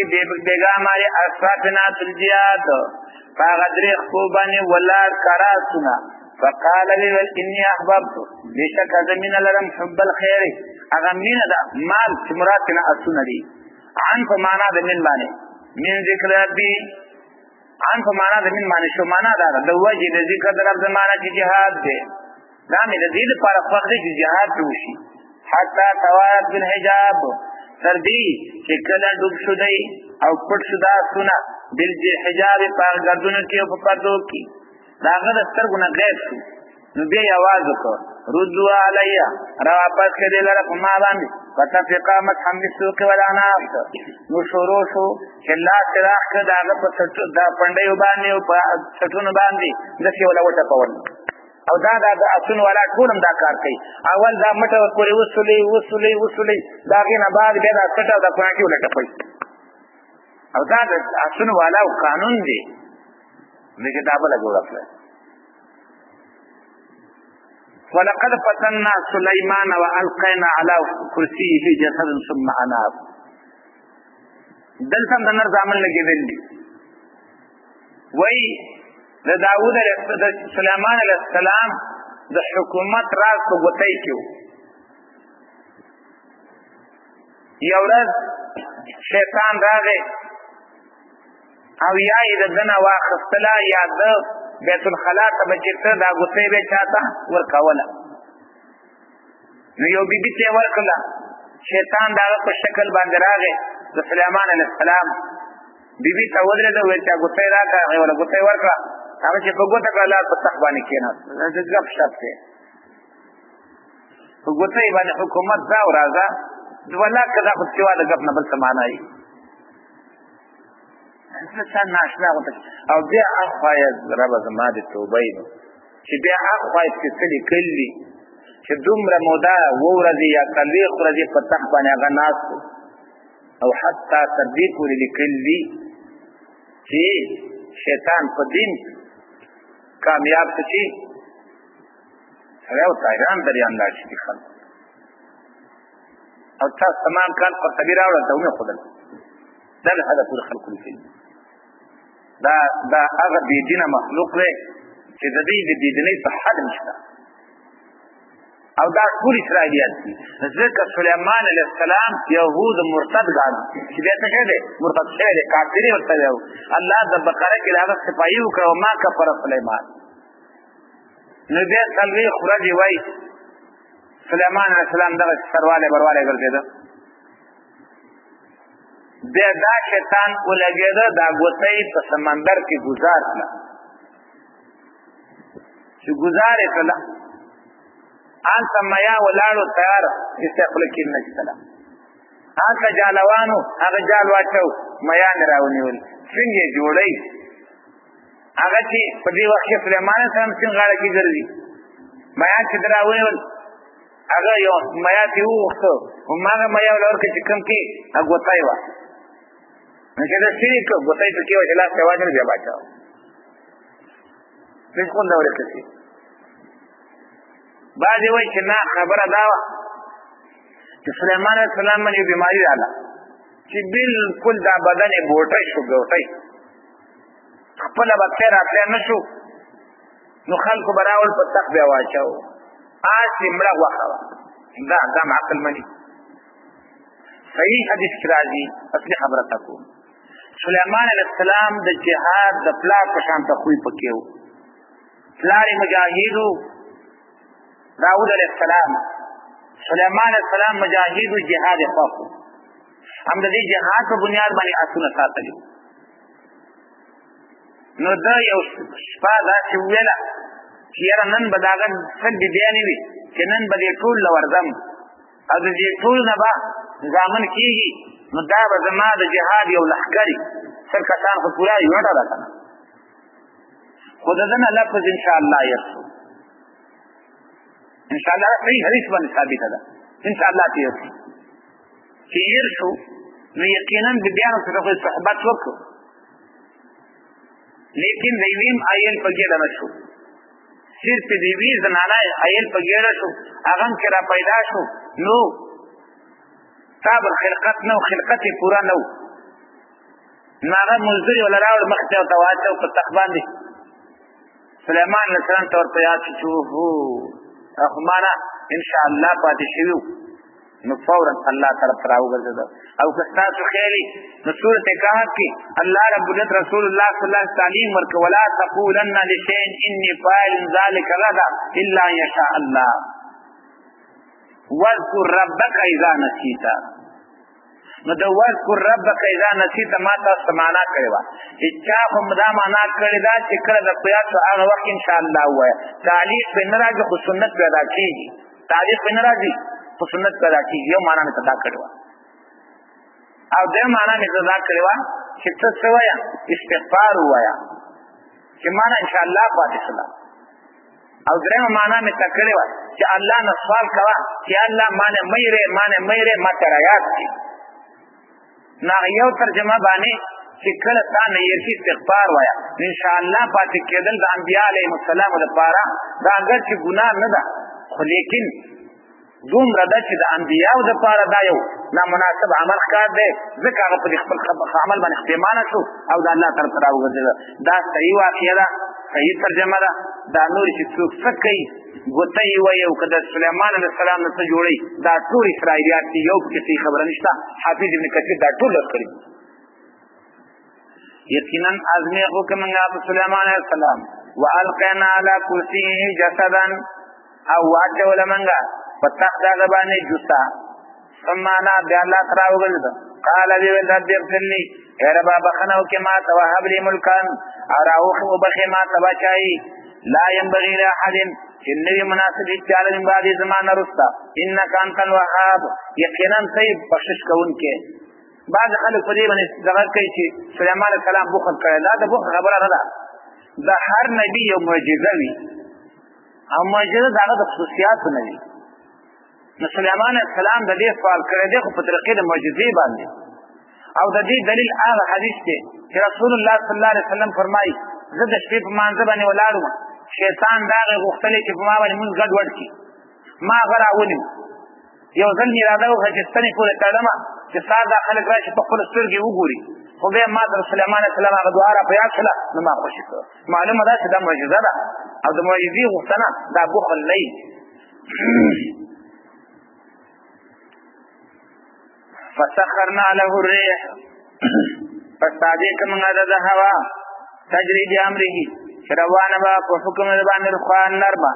بیگا ماری اصفافنات الجیاد فاغدری خوبانی ولار کرا سنا فقال لیول انی احبابتو بیشک ازمین لرم حب الخیر اغمین دا مال چمراتنا اسونا دی عن فمانا دا من مانی من ذکر ربی عن فمانا دا من مانی شو مانا دا دا وجه دا ذکر در رب زمانا چی جهاد دے دامی دا دید پارا فقری چی جهاد دوشی حتی توارد بالحجاب سردی چې کله ډوب شو دی او پټ شو دا سونه بل حجاب په ګردونو کې او په پردو کې داغه د سترګو نه غیب شو نو بیا आवाज وکړ ردوا علیا را واپس کړي لره په ما باندې فتفقا مسحم بالسوق والعناق نو شروع شو چې الله تراخ کړه داغه په دا پندې باندې او په څټونو باندې د څه ولا وټه پول او دا اسن والا ټولم دا کار کوي اول دا مټه پورې وصولي دا غینه بعد بیا دا څټه دا پاکي ولټه پي او دا اسن والا قانون دی دغه دا بل جوړ کړل ولقد فتنا سليمان والقينا على كرسيه جسد ثم اناب دلته د نر ځامن لګیدل دي وای د داوود د سليمان عليه السلام د حکومت راز په غوتای کې یو ورځ شیطان راغی او یا یې دنه واخستلا یا د بیت الخلا ته بچته دا غوتای به چاته ورکوله نو یو بیبي ته ورکړه شیطان دا په شکل باندې راغی د سليمان عليه السلام بیبي ته ودرېده وای چې غوتای راکړه ولا غوتای ورکړه هغه چې په ګوته کړه په تخ باندې کېناست د ځګ شپ ته په ګوته باندې حکومت دا ورازه ولا کدا خو چې واده غف نه بل سمانای څه ناشنا وته او بیا اخوای رب زما د توبې چې بیا اخوای چې څلي کلی چې دومره مودا ورځي یا کلی خورځي په تخ باندې هغه ناس او حتی تدبیر پوری لیکلی چې شیطان په دین کامیاب شي سره او تایران دریان لاشي خلک او تاسو تمام کال په تبیر اورل ته نه خدل دا هدف الخلق لفي دا هغه دې دینه مخلوق دی چې د دې دیني په حد نشته او دا ټول اسرائیلیات دي ځکه سليمان عليه السلام يهود مرتد غاړه چې به څه کړي مرتد شوی کافر ورته یو الله د بقره کې هغه صفایي وکړو ما کفر سليمان نو بیا سلوي خرج وای سليمان عليه السلام دغه سرواله برواله ګرځیدا دا شیطان ولګیدا دا غوتای په سمندر کې گزار کړه چې گزارې کړه ان سمیا ولاړو تیار استقبال کې نشته هغه جالوانو هغه جال واچو میا نه راونیول څنګه جوړي هغه چې په دې وخت سليمان سلام څنګه غاړه کې ګرځي میا چې دراویول هغه یو میا دی وخته همغه میا ولور کې کوم کې هغه وتای و نو چې دا شي کو وتای په کې وجلا څه واجب دی باچاو څه کوم دا ورته بعضې وایي چې نه خبره دا وه چې سلیمان علیه السلام باندې یو بیماري راغله چې بالکل دا بدن یې بوټی شو ګوټی خپله به تلی راتلی نه شو نو خلکو به راول په تخت بیا واچوو هسې مړه غوښه وه دا معقل مني صحیح حدیث کې راځي اصلي خبره تا کوم سلیمان علیه السلام د جهاد د پلار په شان ته خوی پکې و پلار یې مجاهد و داود علیه السلام سلیمان علیه السلام مجاهد و جهاد یې خوښ و هم د دې جهاد په بنیاد باندې آسونه ساتلي نو ده یو شپه داسې وویله چې یاره نن به د هغه څه بیبیانې وي چې نن به دې ټول له ورځم او د دې ټول نه به زامن کېږي نو دا به زما د جهاد یو لښکر وي سل کسان خو پوره یوه ډله که نه خو د ده نه لفظ انشاءالله هېر شو انشاءالله صحیح حدیث باندې ثابته ده انشاءالله تېر شو چې هېر شو نو یقینا بیبیانو سره خو صحبت وکړو لیکن د یویم ایل په ګېډه نه شو صرف د یوې زنانه ایل په ګېډه شو هغه هم چې را پیدا شو نو تاب الخلقت نه و خلقت یې پوره نه و نو هغه مزدور یې وله راوړ مخې ته ورته واچو په تخت باندې سلیمان علیه السلام ته ورته یاد شو چې اوهو خو ما نه انشاءالله پاتې شوي نو فورا الله طرف ته راوګرځېده او که ستاسو خیر وي نو سورت کهف کې الله رب العزت رسول الله صلی الله علیه تعلیم ورکړه ولا تقولن لشیء انی فاعل ذلک غدا الا ان یشاء الله واذکر ربک اذا نسیت نو د واذکر ربک اذا نسیت ما تاسو معنا کړې وه چې چا خو دا معنا کړې ده چې کله د قیاس هغه وخت انشاءالله ووایه تعلیق پرې نه راځي خو سنت پیدا کېږي تعلیق پرې نه راځي خو سنت پیدا کېږي یو معنا مې ته دا کړې وه او دویم معنا مې ته دا کړې وه چې ته څه وایه استغفار ووایه چې ما نه انشاءالله پاتې شوله او درېیمه معنا مې ته کړې وه چې الله نه سوال کوه چې الله مانې مې ما ته رایاد کړي نو هغه یو ترجمه باندې چې کله تا نه هېر شي استغفار وایه انشاءالله پاتې کېدل د انبیا علیهم السلامو دپاره دا اګر چې ګناه نه ده خو لیکن دومره ده چې د انبیاو دپاره دا یو نامناسب عمل ښکار دی ځکه هغه په دې خپل عمل باندې پښیمانه شو او د الله طرف ته راوګرځېده دا صحیح واقعه ده صحیح ترجمه ده دا نور چې څوک څه کوي ګوته یې وایي او که د سلیمان علیه السلام نه څه جوړوي دا ټول اسرائیلیات دي یو پکې صحیح خبره نشته حافظ ابن کثیر دا ټول لږ کړي یقینا ازمیخو که منګه په سلیمان علیه السلام والقینا علی کرسیه جسدا او واچوله منګه په تخت هغه باندې جوسه ثم انا بیا الله ته راوګرځېده قال وی ویل رب اغفر لي اے ربا بخنه وکړه ما ته وهب لي ملکا او وبخې ما ته بچایي لا ينبغي لاحد چې نوي مناسب چاله من بعد زمانه رستا انك انت الوهاب یقینا صحیح بخشش کوونکی بعض خلک په دې باندې دغه کوي چې سلیمان علیه السلام بخل کړی دا د بخل خبره نه ده د هر نبي یو معجزه وي او معجزه د هغه د خصوصیاتو نه وي نو سلیمان علیه السلام د دې سوال کړی دی خو په طریقې د معجزې باندې او د دې دلیل هغه حدیث دی چې رسول الله صلی الله علیه وسلم فرمایي زه د شپې په مانځه باندې ولاړ وم شیطان دا هغې غوښتلی چې په ما باندې مونځ ګډوډ کړي ما هغه راونیم یو ځل مې اراده وکړه چې ستنې پورې تړمه چې ستا دا خلک راشي په خپلو سترګې وګوري خو بیا ما د سلیمان علیه السلام هغه دعا را په یاد شوله نو ما خوشي کړه معلومه ده چې دا معجزه ده او د معجزې غوښتنه دا بخل نه وي فسخرنا له الريح فاستعدي كما غدا هوا تجري بأمره روانه با په حکم باندې رخوان نرمه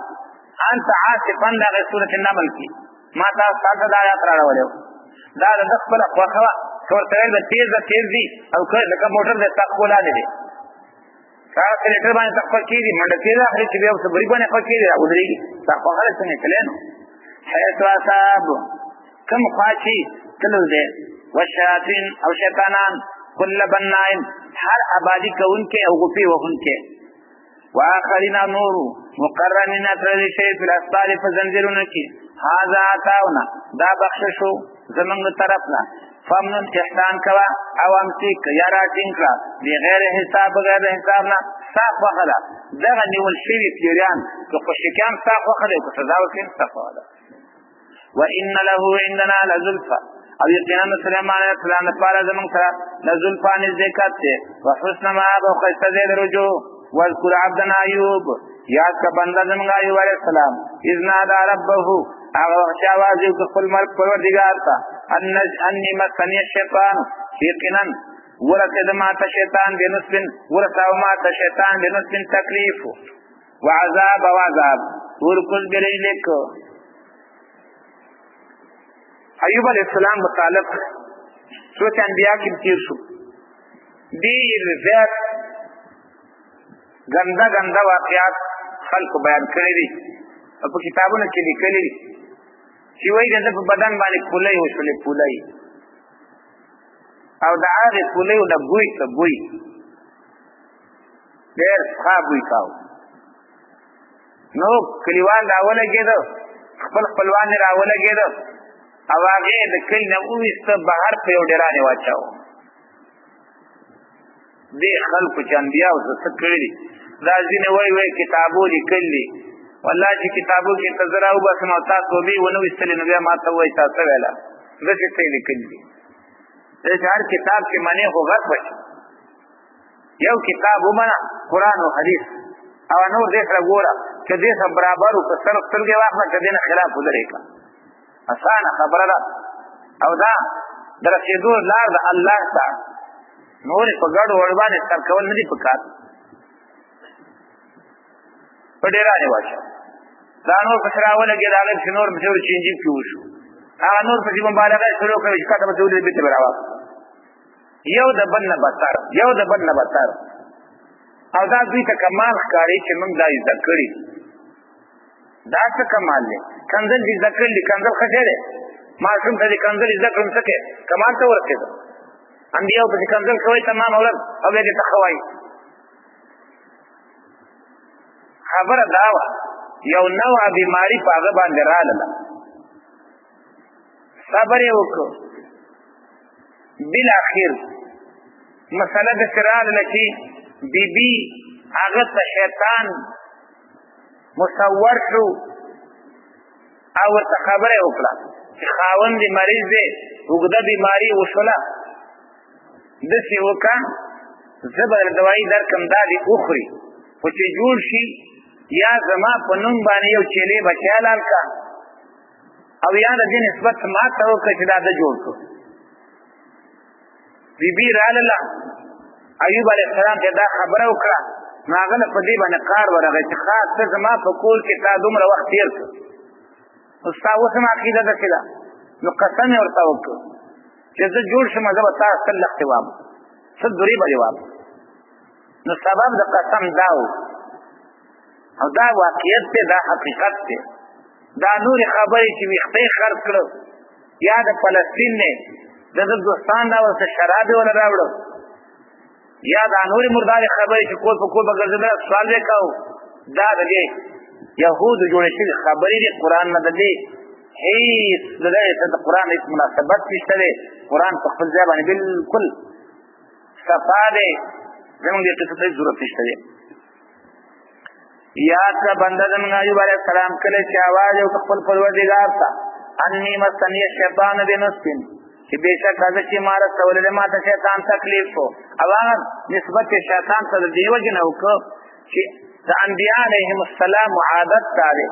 انت عاصفا د سوره النمل کې ما تاسو دا آیات راوړل دا د خپل خواخوا ورته د تیزي او کله د موټر د تقولا نه دي کار په لیټر باندې تقوا کیږي منډه تیزه اخري چې یو صبري باندې پکېږي او درېږي تقوا هغه څنګه کلنو حیث اصحاب کم خواچی تلو دے وشیاطین او شیطانان کل بنائن ہر عبادی کون کے او غفی وخن کے وآخرین نورو مقررین اترلی شیف الاسبال فزنزلون کی حاضا آتاونا دا بخششو زمنگ طرفنا فمنن احسان کوا او امسیک یا راټینګ کړه بغیر حساب بغیر حساب نه صاف وخلا دغه نیول شوی پیریان که خوشکان صاف وخلا او سزا ورکړي صاف وخلا وان له عندنا لزلفا او یقینا سليمان علیه السلام لپاره زمون سره لزلفا نزدېکت دی وحسن مآب او ښایسته ځای د رجوع واذکر عبدنا ایوب یاد کا بنده زمونږ ایوب علیه السلام اذ نادى ربه هغه وخت چې آواز یې وکړ خپل مرګ پروردګار ته انی مسنی الشیطان یقینا ورسېد ماته شیطان بنصب ورساو ماته شیطان بنصب تکلیف وعذاب وعذاب ورکل بلیلک ایوب علیہ السلام متعلق سورۃ انبیاء کې تیر شو ډېر زیات ګنده واقعات خلق بیان کړی دي او په کتابونو کې لیکلي دي چې وایي د په بدن باندې پولۍ وشولې پولۍ او د هغې پولۍ د بوی ته بوی ډېر ښه بوی کاو نو کلیوال راولګېده خپل خپلوان یې راولګېده او هغې د کلي نه وویسته بهر په یو ډېرانې واچاوه دې خلکو چې انبیاو څه کړي دي دا ځینې وایي کتابو لیکلي دي والله چې کتابو کې ته زه راوباسم او تاسو به ونه ویستلې نو بیا ما ته وایي تا څه ویله داسې څه یې لیکلي دي چې هر کتاب کې منې خو غټ بشي یو کتاب ومنه قرآن او حدیث او نور دې سره ګوره چې دې سره برابر و که سره سترګې واخله که دې نه خلاف ودرې کړه اسانه خبره ده او دا د رسېدو لار د الله ته نورې په ګډو وړ باندې سر کول نه دي پکار په ډېرانې واچوه دا نور پسې راولګېد هغې پسې نور پسې ورچینجي پکې وشو هغه نور پسې مبالغه یې شروع کړې چې کاته پسې ولید بېرته به راواخلو یو د بل نه بدتر یو د بل نه بدتر او دا دوی ته کمال ښکاري چې موږ دا زده کړي دا څه کمال دی کنځل دې زده کړل دي کنځل ښه شی دی ماشوم ته دې کنځل زده کړم څه کې کمال ته ورسېده انبیاو پسې کنځل کوئ تمام اولاد او بیا دې ته ښه وایي خبره دا وه یو نوعه بیماري په هغه باندې راغله صبر یې وکړو بالاخر مسله داسې راغله چې بیبي هغه ته شیطان مصور شو او ورته خبره یې وکړه چې خاوند دې مریض دی اوږده بیماري وشوله داسې وکړه زه به دوایي درکړم دا دې وخوري خو چې جوړ شي یا زما په نوم باندې یو چیلې بچی حلال کا او یا د دې نسبت ما ته وکړه چې دا ده جوړ کړو بیبي راغله ایوب علیه السلام ته دا خبره وکړه نو هغه له په دې باندې قار ورغی چې خاص ته زما په کور کې تا دومره وخت تېر کړ نو ستا اوس هم عقیده داسې ده نو قسم یې ورته وکړ چې زه جوړ شم زه به تا سل لختې وام سل درې به دې وام نو سبب د قسم دا و او دا واقعیت دی دا حقیقت دی دا نورې خبرې چې ویښته یې خرڅ کړه یا د فلسطین نه د ده دوستان دا ورته شراب یې وله راوړه یا دا نورې مردارې خبرې چې کور په کور به ګرځېدله سوال یې کوو دا د دې یهودو جوړې شوي خبرې دي قرآن نه د دې هېڅ د دې سره د قرآن هېڅ مناسبت نشته دی قرآن په خپل ځای باندې بلکل صفا دی زموږ دې قصو ته هېڅ ضرورت نشته دی یاد کا بنده زموږ ایوب علیه السلام کله چې آواز یې وکړ خپل پروردګار ته انی مسنی الشیطان بنصب چې بېشک هغه چې ما رسولی دی ما ته شیطان تکلیف و او هغه نسبت یې شیطان ته د دې وجې نه وکړو چې د انبیا علیهم السلام عادت دا دی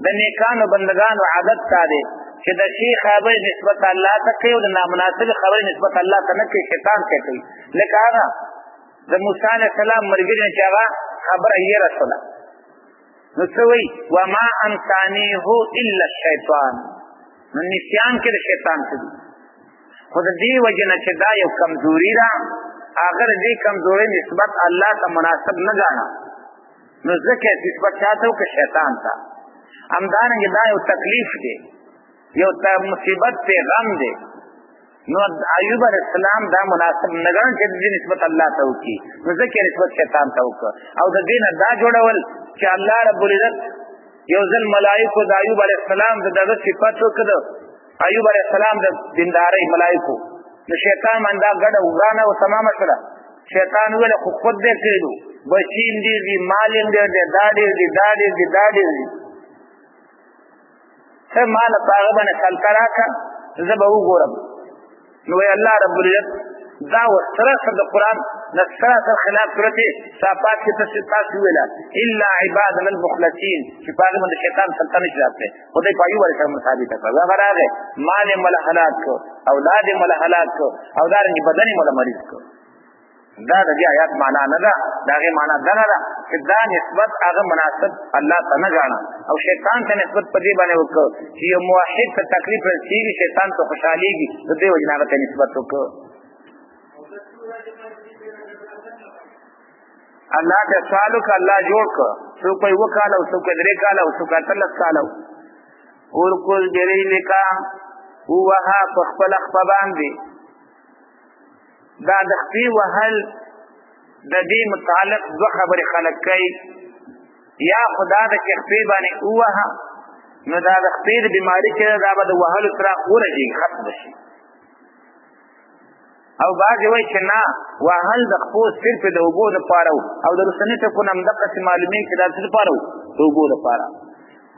د نیکانو بندګانو عادت دا دی چې د شي خبرې نسبت الله ته کوي او د نامناسبې خبرې نسبت الله ته نه کوي شیطان ته کوي لکه هغه د موسی علیه السلام ملګري چې هغه خبره یې رسوله نو څه وایي وما انسانیه الا الشیطان نو نسیان کې د شیطان څه دي خو د دې وجې نه چې دا یو کمزوري ده هغه د دې کمزورۍ نسبت الله ته مناسب نه ګاڼه نو ځکه نسبت چا ته وکړه شیطان ته همدارنګې دا یو تکلیف دی یو مصیبت دی غم دی نو ایوب علیه السلام دا مناسب نه ګڼل چې د دې نسبت الله ته وکړي نو ځکه نسبت شیطان ته وکړه او د دې نه دا جوړول چې الله رب العزت یو ځل ملایکو د ایوب علیه السلام د دغه صفت وکړه ایوب علیہ السلام د دیندارۍ ملائکو د شیطان مندا ګډه وګانه او تمامه کړه شیطان ویل خو خود دې کړو بچین دې مال دې داډې ته مال پاغه باندې خلقراکا زه به وګورم نو الله رب العزت دا وسره د قران نصره خلاف صورت صفات کې تاسو ویلا الا عبادنا المخلصين چې پاغه باندې شیطان سلطنت نشي راځي خدای په ایوب علیه السلام ثابت کړه دا غراغه مال مل هلاک کو اولاد مل هلاک کو او دارنګ بدن مل مریض کو دا د دې آیات معنا نه ده داغه معنا دا نه ده چې دا نسبت هغه مناسب الله ته نه غاڼه او شیطان ته نسبت پدې باندې وکړه چې یو موحد ته تکلیف رسیږي شیطان ته خوشاليږي د دې وجنه ته نسبت وکړه الله ته سوالو ک الله جوړ ک څو کوئی وکاله او څو کوئی درې کاله او څو کتل کاله اور کول جری لکا هوها په خپل خپبان دي دا د خپل وهل د دې متعلق دو خبرې خلق کوي یا خدا د خپل باندې هوها نو دا د خپل بیماری چې دا به د وهل سره ورږي ختم شي او باز وای چې نه وهل د خپل صرف د وګو د پاره او د رسنی ته کو نم د قسم معلومین چې د څه پاره د وګو د پاره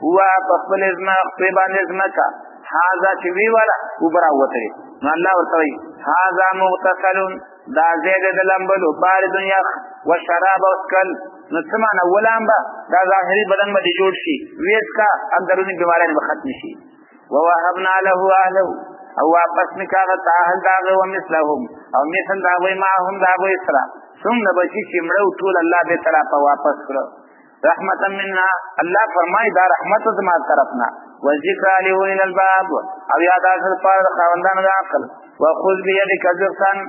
هوا په خپل ځنا په باندې ځنا کا هاذا چې وی والا وبرا وته نو الله ورته وی هاذا مغتسل دا زید د لمبلو بار دنیا و شراب او کل نو سمانه ولامبا دا ظاهری بدن باندې جوړ شي ویس کا اندرونی بیماری به ختم شي ووهبنا له اهله او واپس نکاغه تاهل داغه و مثلهم او مثل داغه معهم داغه اسرا ثم بچی چې مړو ټول الله به تعالی په واپس کړو رحمتا منا الله فرمای دا رحمت زما طرفنا وذکر لأولی الالباب او یاد اصل پر خواندان د عقل واخذ بيدک ذرتن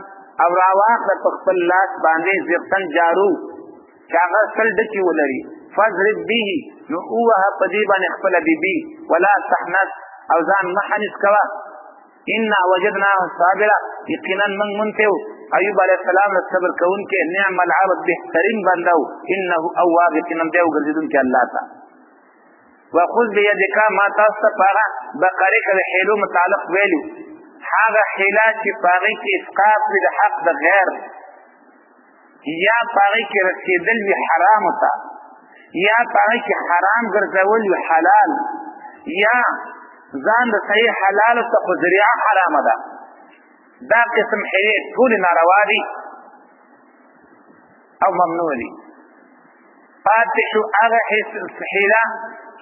او راواخ د خپل لاس باندې ذرتن جارو چاغه سل دکی ولري فضرب به نو اوه پدی باندې خپل بیبي ولا تحنث او ځان محنث کوا ان وجدناه صابرا یقینا من منتو ایوب علیہ السلام صبر کون کې نعم العبد بهترین بندو انه اواب یقینا دیو ګرځیدون کې الله تا واخذ بيدك ما تصفغ بقره کې حیلو متعلق ویلو هغه حیلات چې پاغي کې اسقاط د حق د غیر یا پاغي کې رسیدل وی حرام تا یا پاغي کې حرام ګرځول وی حلال یا ځان د صحیح حلال ته خو ذریعہ حرام ده دا قسم حیلې ټول ناروا دي او ممنوع دي پاتې شو هغه حیله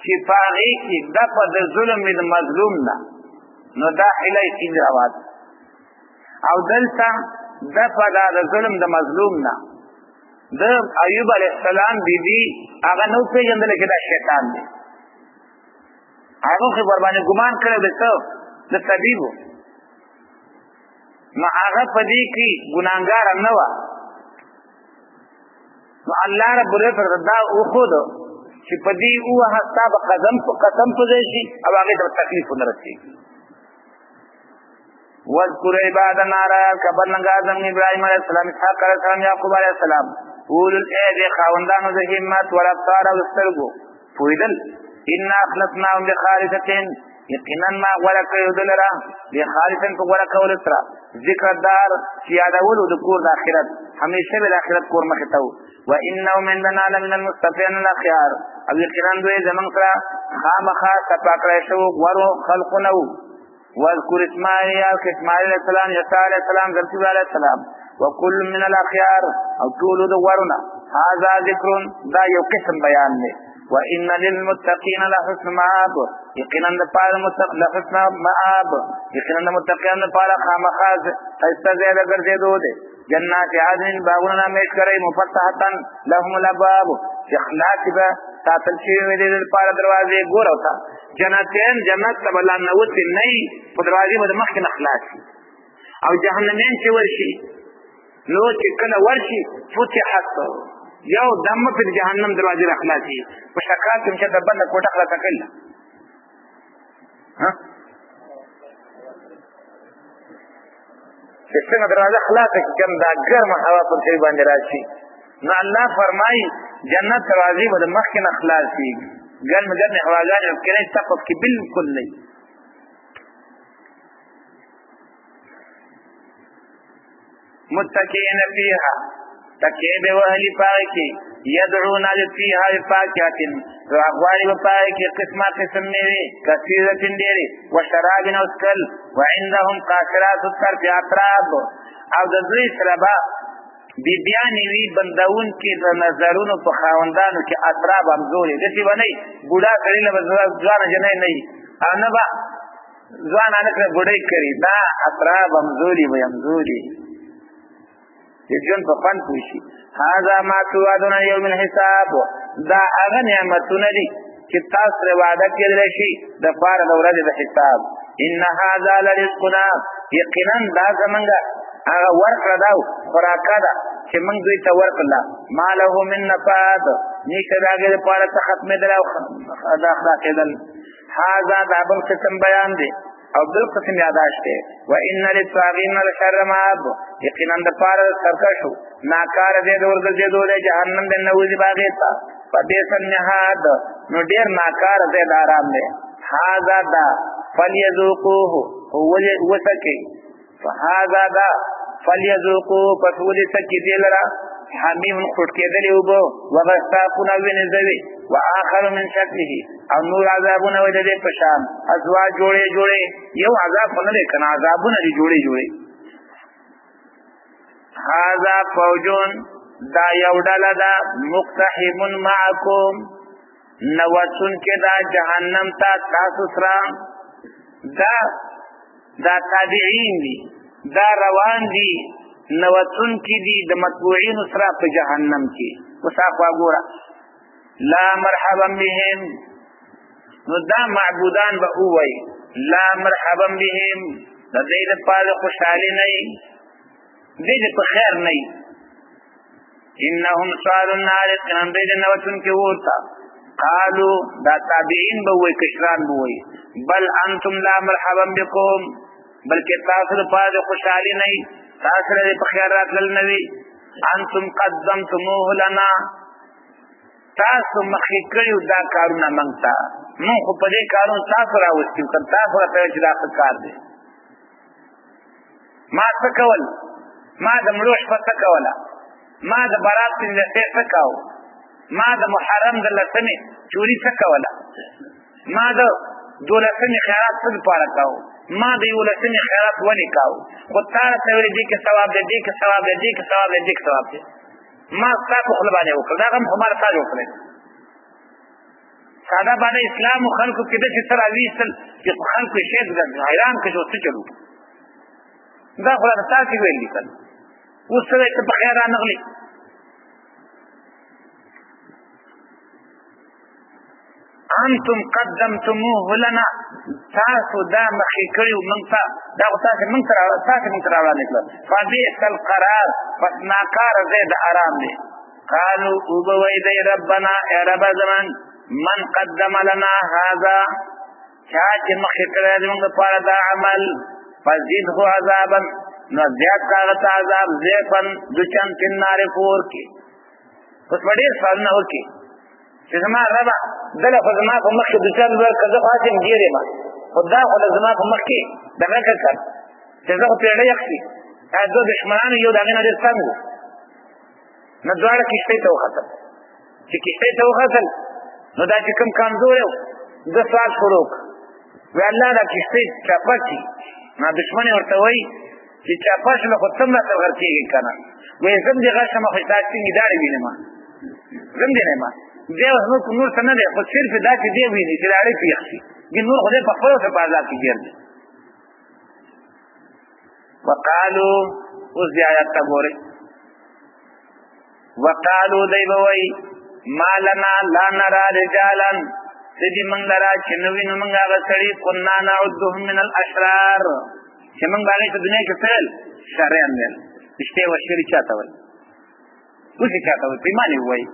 چې پاغي کې دغه د ظلم د مظلوم نه نو دا حیله یې راوات او دلته دغه د ظلم د مظلوم نه د ایوب علیه السلام بیبي هغه نو پیژندل کې دا شیطان دی هغه خبر باندې ګمان کړو د طبيبو نو هغه پدې کې ګناګار نه و نو الله رب العزت دا او خود چې پدې او حساب قدم پدې شي او هغه د تکلیف نه رسي واذكر عبادنا كبرنغ اعظم ابراهيم عليه السلام اسحاق عليه السلام يعقوب عليه السلام اولو الايدي خاوندانو د همت والابصار او سترګو پویدل ان اخلصناهم بخالصتين یقینا ما ولک یذلرا بخالصن په ولک ولسرا ذکر دار چې یادولو د کور د اخرت همیشه د اخرت کور مخ ته و انه مننا لمن المستفين الاخيار او یقینا دوی زمون سره خامخا تپاکړې شو ورو خلقنو واذكر اسماعيل علیہ السلام عیسی علیہ السلام ذکر علیہ السلام وكل من الاخيار او طول دورنا هذا ذکر دا یو قسم بیان دی وان للمتقين لحسن مآب یقینا د پاره متقین لحسن مآب یقینا د متقین لپاره خامخاز ایسته زیاده ګرځېدو دي جنات عدن باغونه مېش کرے مفتحتن لهم الابواب اخلاص به تاتل شي دې لپاره دروازې ګورو تا جنتین جنت تبلا نوت نه په دروازې باندې مخکې اخلاص او جهنمین چې ورشي نو چې کله ورشي فتحت یو دم په جهنم دروازې اخلاصي په شکات چې د بند کوټه خلاص کړل ها څنګه دروازه خلاص کړم دا ګرم هوا پر شی باندې راشي نو الله فرمای جنت دروازې به مخکې اخلاصي ګرم هواګان کړي تاسو کې بالکل نه متکئین فیها تکئه به وهلی پای کې يدعون فيها بفاكهة واغوالي بفاكهة قسمة قسم نيري كثيرة ديري وشراب وسكل وعندهم قاصرات الطرف اطراب او د دوی سره به بیبیانې وي بندون کې د نظرونو په خاوندانو کې اطراب همزوري داسې به نه وي بوډا سړي له به ځوانه جنۍ نه وي او نه به ځوان هلک له بوډۍ کوي دا اطراب همزوري به همزوري د ژوند په خوند پوه شي هذا ما توعدون یوم الحساب دا هغه نعمتونه دي چې تاسو سره وعده کړل شي د پاره د ورځې د حساب ان هذا لرزقنا یقینا دا زمونږ هغه ورکړه ده خوراکه ده چې موږ دوی ته ورکړله ما له من نفاد نشته د هغې دپاره څه ختمېدل او د اخلاقېدل هذا دا بل قسم بیان دی او بل قسم یاداشت دی و ان للطاغین لشر مآب یقینا د پاره د سرکشو ناکاره دی د ورګرځېدو دی جهنم دی نوځي باغې ته فبئس المهاد نو ډېر ناکاره دی د آرام دی هذا دا فلیذوقوه وسکئ فهذا دا فلیذوقوه پس ولسکئ دی لره حمیم خوټ کېدلې اوبه وغساقونه وینې ځوي وآخر من شکله او نور عذابونه وي د دې په شان ازواج جوړې یو عذاب خو نه دی که نه عذابونه دي جوړې هذا فوجون دا یو ډله ده مقتحم معکم نوڅونکې ده جهنم ته تاسو سره دا تابعین دي دا روان دي نوڅونکې دي د متبوعینو سره په جهنم کې اوس اخوا ګوره لا مرحبا بهم نو دا معبودان به ووایي لا مرحبا بهم د دې دپاره خوشحالي نه وي دې د په خیر نه وي انهم صالوا النار یقینا دوی د نوڅونکي اور ته قالو دا تابعین به ووایي کشران به ووایي بل انتم لا مرحبا بكم بلکې تاسو دپاره د خوشحالي نه وي تاسو سره په خیر راتلل نه وي انتم قدمتموه لنا تاسو مخکې کړیو دا کارونه موږ ته موږ خو په دې کارونو تاسو راوستیو که تاسو راته وایئ چې دا ښه کار دی ما څه کول ما د مړو شپه څه کوله ما د برات پنځلسۍ څه کوو ما د محرم د لسمې چوري څه کوله ما د دولسمې خیرات څه دپاره کوو ما د یولسمې خیرات ولې کوو خو تا راته ویلې دې کې ثواب دی دې کې ثواب دی دې کې ثواب دی دې کې ثواب دی ما ستا په خوله باندې وکړل دا غم خو ما له تا جوړ کړی ساده باندې اسلام و خلکو کې داسې څه راویستل چې په خلکو یې شیخ حیران کړي چې اوس څه چلو دا خو راته تاسې ویل دي که نه اوس څه دی ته په خیر رانغلې انتم قدمتموه لنا تاسو دا مخکې کړي موږ ته دا خو تاسې موږ ته راوړاندې کړل فبئس القرار پس ناکاره ځای د آرام دی قالو اوبه وایي دی ربنا ای ربه زمان من قدم لنا هذا چا چې مخکې کړی زموږ دپاره دا عمل فزده عذابا نو زیات کړه هغه ته عذاب ضعفا دوچن فی النار په اور کې اوس به ډېر سوالونه وکړي چې زما ربه دله خو زما په مخکې دوچن ورکړه زه خو هسې یم ډېر یم خو دا خو له زما په مخکې دغه کړ چې زه خو پرېړه یخ شي دوه دښمنانو یو د هغې نه ډېر تنګ و نو دواړه کښتۍ ته وختل چې کښتۍ ته وختل نو دا چې کوم کمزوری و ده سوال شروع کړ وی الله دا کښتۍ چاپه کړي نو دښمن یې ورته وایي چې چاپه شوله خو ته هم راته غر کېږې که نه وایي زه هم دې غر شمه خو ستا ټینګې داړې وینم زه هم دې نه یم دی اوس نور څه نه دی خو صرف دا چې دی ویني چې داړې پې یخ شي دې نور خو دی په خپله ورته په عذاب کې ګیر دی وقالو اوس دې آیات ته ګورئ وقالو دی به وایي ما لنا لا نرى رجالا څه دي موږ لره چې نه وینو موږ هغه سړي کنا نعدهم من الاشرار چې موږ به هغې ته دنیا کې څه ویل شریان ویل رښتیا وشري چا ته وایي اوس یې چا ته وایي په ایمان یې ووایي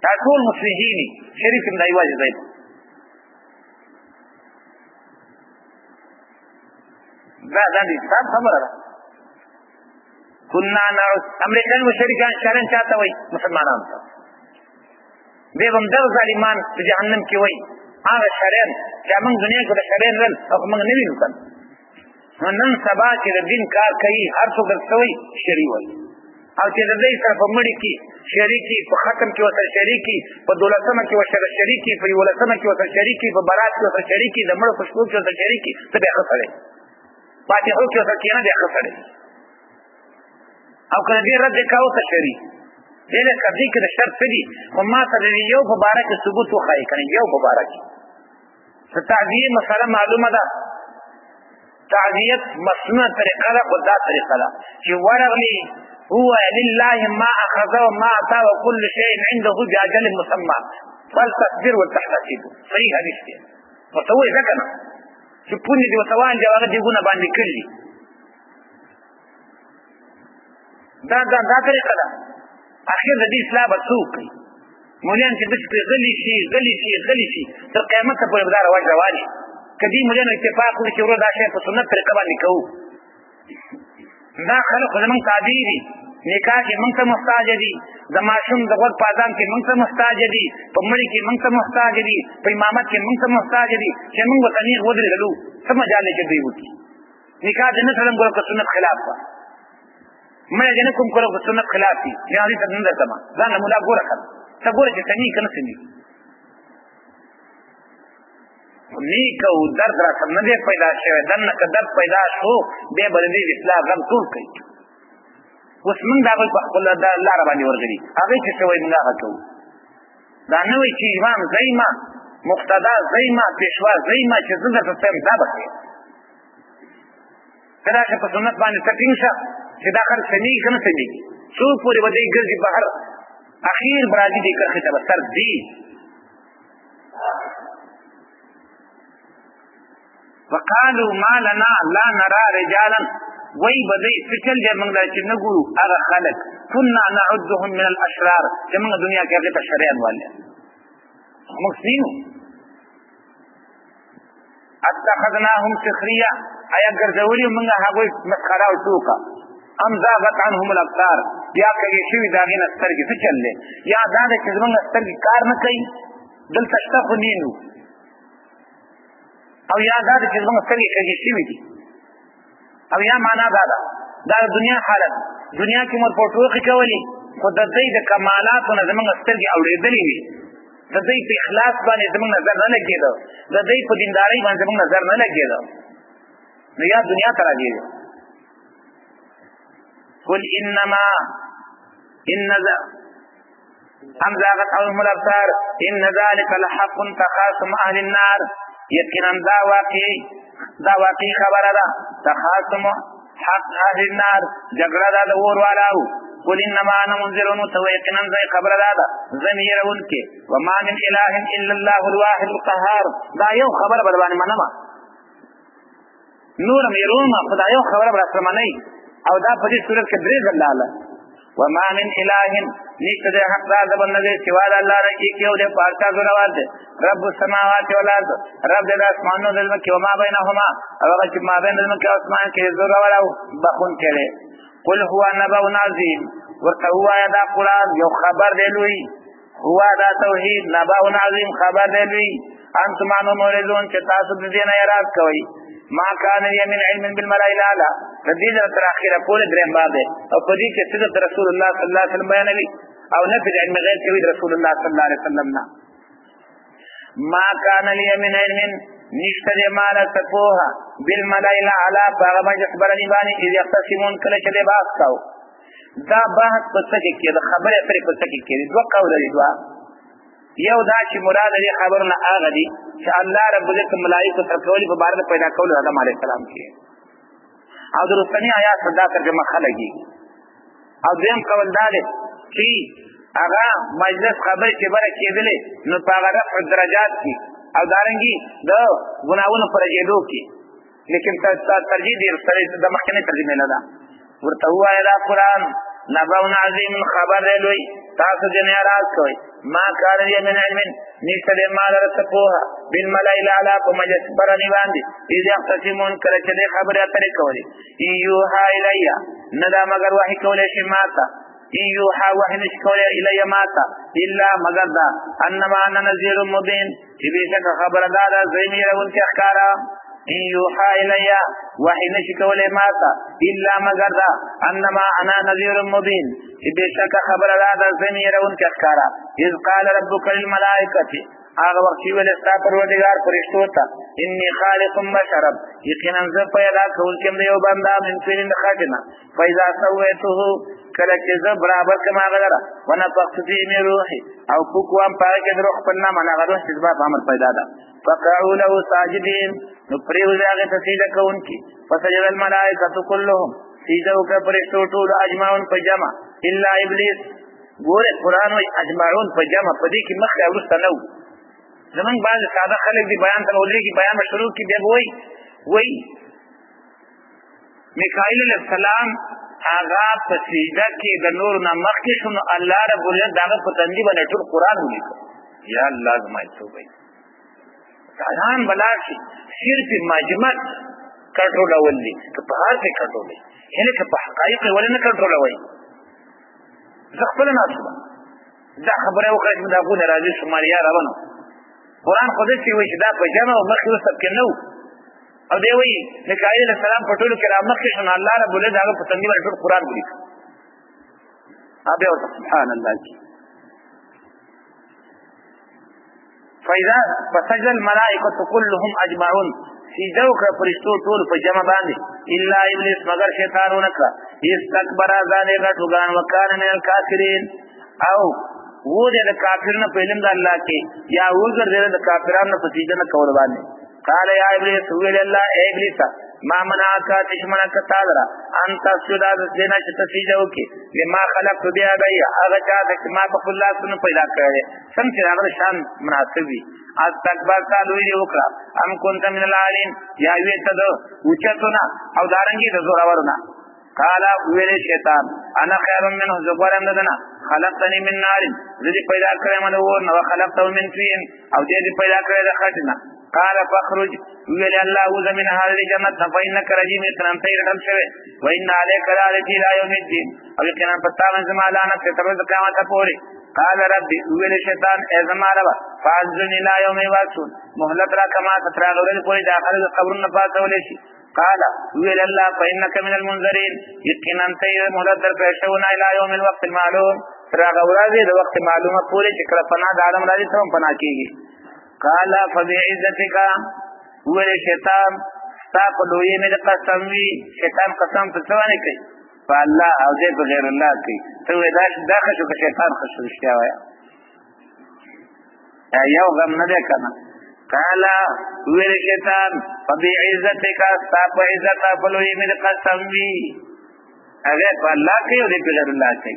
دا ټول مصلحین دي شریک هم دا یوازې دی دا د اسلام خبره ده کنا نعد امریکایان و شریکان شریان چا ته وایي مسلمانانو ته بیا به هم دغه ظالمان په جهنم کې وایي هغه شریان چې موږ دنیا کې د شریان رل او موږ نه وینو که نه نن سبا چې د دین کار کوي هر څوک سوی شری وایي او چې د دې سره په مړي کې شریکي په ختم کې ورسره شریکي په 12مه کې ورسره شریکي په 11مه کې ورسره شریکي په برات کې ورسره شریکي د مړو په شپو کې ورسره شریکي ته بیا ښه سړی فاتحو کې ورسره کښېنه بیا ښه سړی او که د دې رد کوو ته شریک دې نه قضیې کې د شرط څه دي خو ما ته د یو په باره کې ثبوت وښایي که نه یو په باره کې د تعزیې مسله معلومه ده تعزیت مسنونه طریقه ده خو دا طریقه ده چې ورغلي هو لله ما اخذ وما اعطى وكل شيء عنده باجل مسمى فلتصبر وتحتسب صحیح حدیث دی ورته وایي ځکه نه چې پونې دې ورته وانجه هغه دیګونه باندې کړي دا طریقه ده اخر د دې اصلاح به څوک کوي مولیان چې داسې پرې غلي شي تر قیامته پورې به دا رواج روان وي که دې مولیانو اتفاق وکړي چې ورو دا شی په سنت طریقه باندې کوو دا خلق زمونږ تابع دي نکاح کې مونږ ته محتاج دي د ماشوم د غوږ په اذان کې مونږ ته محتاج دي په مړي کې مونږ ته محتاج دي په امامت کې مونږ ته محتاج دي چې مونږ ورته نیغ ودرېدلو څه مجال دی چې دوی وکړي نکاح د نه سلم ګوره که سنت خلاف وه مړی د نه کوم ګوره که سنت خلاف دي یا حدیث نه درتمه ځان له ملا ګوره کړه ته ګوره چې سمي که نه سمي نیک او درد را سم نه دی پیدا شوی دننه که درد پیدا شو بیا به د دې اصلاح غم ټول کوي اوس موږ د هغوی په خپله لاره باندې ورغلي هغوی چې څه وایي موږ هغه کوو دا نه وایي چې امام زه یم مقتدا زه یم پیشوا زه یم چې زه درته څه یم دا به ښه ته راشه په سنت باندې ته ټینګ شه چې دا خلک سمیږي که نه سمیږي څو پورې به دی ګرځي بهر اخیر به راځي دې کرښې ته به سر ځي وقالوا ما لنا لا نرى رجالا وای بدای فچل دې موږ چې نه ګورو هغه خلک كنا نعدهم من الاشرار چې موږ دنیا کې هغه ته شریان والے موږ سینو اتخذناهم سخريا ایا ګرځولي موږ هغه مسخره او ټوکا ام زاغت عنهم الابصار یا کوي شي دا غین سترګې څه چللې یا دا چې موږ سترګې کار نه کوي دلته شته خو نینو او یا دا چې موږ سترګې کوي شي دي او یا معنا دا ده دا دنیا حالت دنیا کې مور پټوخي کولی خو د دې د کمالاتو نه زموږ سترګې اورېدلې وي د دې په اخلاص باندې زموږ نظر نه لګېده د دې په دیندارۍ باندې زموږ نظر نه لګېده نو یا دنیا ته راځي قل انما ام زاغت عنهم الابصار ان ذلك لحق تخاصم اهل النار یقینا دا واقعي خبره ده تخاصم حق اهل النار جګړه ده د اور والاو قل انما انا منذر متوقنا ذي خبره ده زميرون کې وما من اله الا الله الواحد القهار دا یو خبره بل باندې منما نور ميروما خدای یو خبره بل سره منئ او دا په دې صورت کې درې ځله وما من اله نشته د حق ذات بندګي سوا د الله نه کې یو د پارتا زراوار ده رب السماوات والارض رب د اسمانونو د مکه او ما بینهما هغه چې ما بین د مکه او اسمان کې زراوار او بخون کړي قل هو نبأ عظیم ورته هو دا قرآن یو خبر دی لوی هو دا توحید نبأ عظیم خبر دی لوی انتم عنه معرضون چې تاسو د دې نه اعراض کوئ ما كان لي من علم بالملائكه الاعلى تدین تر اخره پورې دریم باب ده او په دې کې صدق رسول الله صلی الله علیه وسلم بیانوي او نفي علم غیب کوي رسول الله صلی الله علیه وسلم نه ما كان لي من علم نشته مال تقوها بالملائكه الاعلى هغه باندې خبرني باندې اذ يختصمون کله چې بحث کاو دا بحث په څه کې د خبره پرې په څه کې دوه قول دي دوه یو دا چې مراد دې خبرونه هغه دي چې الله رب دې ملائکه تر ټولي په بار پیدا کول آدم علیه السلام کې او درستنی آیات صدا ترجمه خلګي او دیم قول دا دی چې هغه مجلس خبر چې بره کېدلې نو په هغه رفع درجات کې او دارنګي د ګناونو پر جېدو کې لیکن ترجیح دې سره د مخکنه ترجمه نه ده ورته وایي دا قرآن نبأ عظیم خبر دی لوی تاسو دې نه راز کوئ ما کار یې من علم نشته دې مال رسپوها بالملائکه الاعلى په مجلس برني باندې دې يختصمون کله چې خبره اترې کوي ایوها الیا ندا مگر وحی کولې شي ماته ایوها وحی نش کولې الیا ماته الا مگر دا انما انا نذیر مبین چې دې څنګه خبره دا زميره ونکه ښکارا ان یوحى الی وحی نشی کولی ماتا الا مگر دا انما انا نذیر مبین بشک خبر را دا زمیرون کخکارا اذ قال ربک للملائکتی آغا وقتی ولی استا پروردگار فرشتو تا انی خالق بشرب یقینا ز پیدا کول کم دیو بندا من فیلن خاطنا فاذا سویته کله چې زه برابر کما غلره ونفخت فی من روحی او کوم پاره کې روح پنا منا غلو حزب امر پیدا ده فقعوا له ساجدين نو پریو هغه تسجده کوونکی فسجد الملائکه كلهم سجده وکړه فرشتو ټول اجمعون پجما الا ابلیس ګوره قران وی اجمعون پجما پدې کې مخه ورسته نو زمون بعض ساده خلک دی بیان ته ولېږي بیان شروع کی دی وای میکائیل علیہ السلام هغه په سجده کې د نور نه مخکې شنو الله رب ال دغه په تندي باندې ټول قران ولیکو یا الله زما توبه ځان بلاشي صرف مجمد کنټرول ولې که په هر څه کنټرول یعنی که په حقایق ولې نه کنټرول وای زه خپل نه اسمه دا خبره وکړه چې دا غو نه راځي شمالیا راونو قران خو دې وی چې دا په جمع او مخکې وسب کې نو او دی وی میکائیل علیہ السلام په ټولو کې را مخکې شنو الله رب ال دغه په تندي باندې ټول قران ولیکو ابي او سبحان الله فاذا فسجد الملائکه كلهم اجمعون سجدو کا فرشتو ټول په جمع باندې الا ابلیس مگر شیطانونه کا استكبر ځان غټوګان وکانه من الکافرین او و دې د کافرونو په علم د الله کې یا وګرځي د کافرانو په سجده نه کول باندې قال یا ابلیس ویل الله اے ابلیس ما منعك تشمنك تعالی انت تسجد دنا چې تسجده وکي لما خلقت بیا بیا هغه چې ما په الله سره پیدا کړی څنګه هغه شان مناسب وي استكبر قالو یې وکړه ام كنت من العالین یا وی ته اوچتونه او دارنګي د زورورونه قال ویل شیطان انا خیر منه زبرم ددنا خلقتني من نار ذی پیدا کړم نو نو خلقته من طين او دې پیدا کړی د خټنه قال فخرج ویل الله وذ من هذه الجنه فإنك رجيم تنتهي رحم شوه وإن عليك لعنة إلى يوم الدين او کنا پتا من زما لعنت تر قیامت پورې قال رب ویل شیطان ای زما رب فاذن الى يوم يبعثون مهلت را کما ترا غره پورې داخل قبر نه پاتول شي قال ویل الله فإنك من المنذرين یقینا ته مهلت در پېښونه الى يوم الوقت المعلوم تر غره د وخت معلومه پورې چې کله پنا د عالم راځي ته پنا کیږي قال فبعزتك ویل شیطان ستا په لوی مې د قسم وی شیطان قسم څه ونه کوي په الله او دې بغیر الله کوي ته وې دا خشو که شیطان خشو رښتیا وایا یو غم نه ده کنه قال ویل شیطان فبعزتك ستا په عزت په لوی مې د قسم وی هغه په الله کوي او دې بغیر الله کوي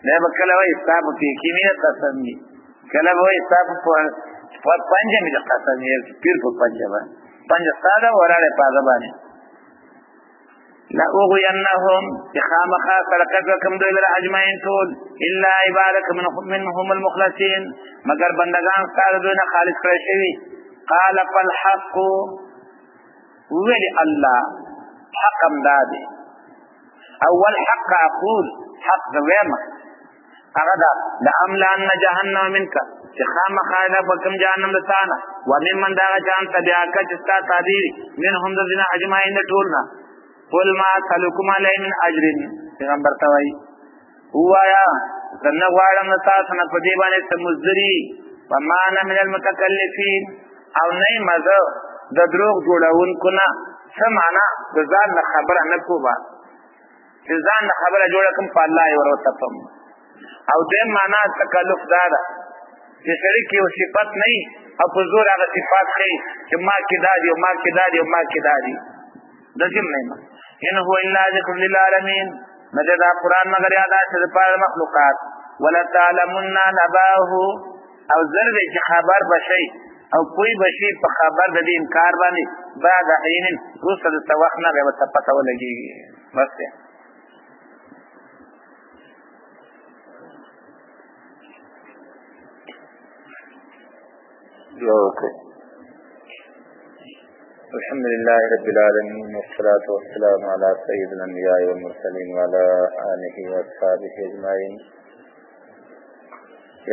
دا وکړه وای ستا په کې مې قسم وی کله وای ستا په پنځه مې قسم یې پیر په پنځه پنځه ساده وراله پاغه باندې لا اغوینهم بخامخا سرکت وکم دوی بلا اجمعین طول الا عبادك منهم المخلصین مگر بندگان ساده دوی نه خالص کړی شوی قال فالحق ویل الله حق امداد اول حق اقول حق دویمه هغه دا لاملان جهنم منك چې خامخا بکم جهنم لسانه ومن دا جان تبعك چستا تعبیر منهم ذين اجمعين ټولنا قل ما سلكم علی من اجر پیغمبر توای هوایا څنګه غواړم تاسو نه په دې باندې سمزري فمان من المتکلفین او نه مزه د دروغ جوړونکو نه څه معنا د ځان خبره نه کوبا چې ځان خبره جوړه کوم په الله یې ورته او دې معنا تکلف دار چې شریک یو صفات نه او په زور هغه صفات کوي چې ما کې دادی او ما کې دادی او ما کې دادی د دې نه ان هو الا ذکر للعالمین مدد قرآن مگر یاد است پر مخلوقات ولا تعلمن نباه او ذره چې خبر بشي او کوئی بشي په خبر د دې انکار باندې بعد حين رسل توخنا به پته ولګي بس Okay. الحمد لله رب العالمين والصلاة والسلام على سيد الأنبياء والمرسلين وعلى آله وأصحابه أجمعين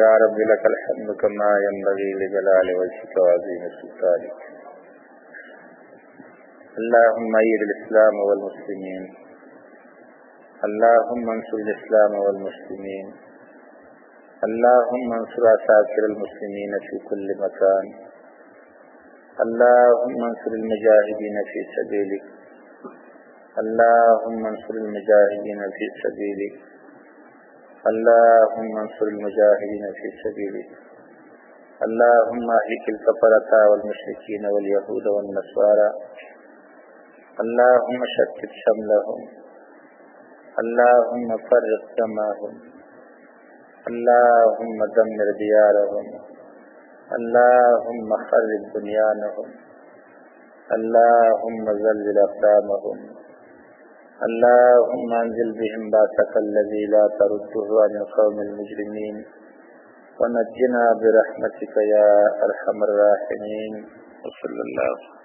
يا رب لك الحمد كما ينبغي لجلال وجهك وعظيم سلطانك اللهم أيد الإسلام والمسلمين. اللهم انصر الإسلام والمسلمين. اللهم انصر عساكر المسلمين في كل مكان. اللهم انصر المجاهدين في سبيلك. اللهم انصر المجاهدين في سبيلك. اللهم انصر المجاهدين في سبيلك. اللهم اهلك الكفرة والمشركين واليهود والنصارى. اللهم شتت شملهم. اللهم فرق جمعهم. اللهم دمر ديارهم. اللهم خرب بنيانهم. اللهم زلزل أقدامهم. اللهم انزل بهم باسك الذي لا ترده عن القوم المجرمين ونجنا برحمتك يا أرحم الراحمين. وصلى الله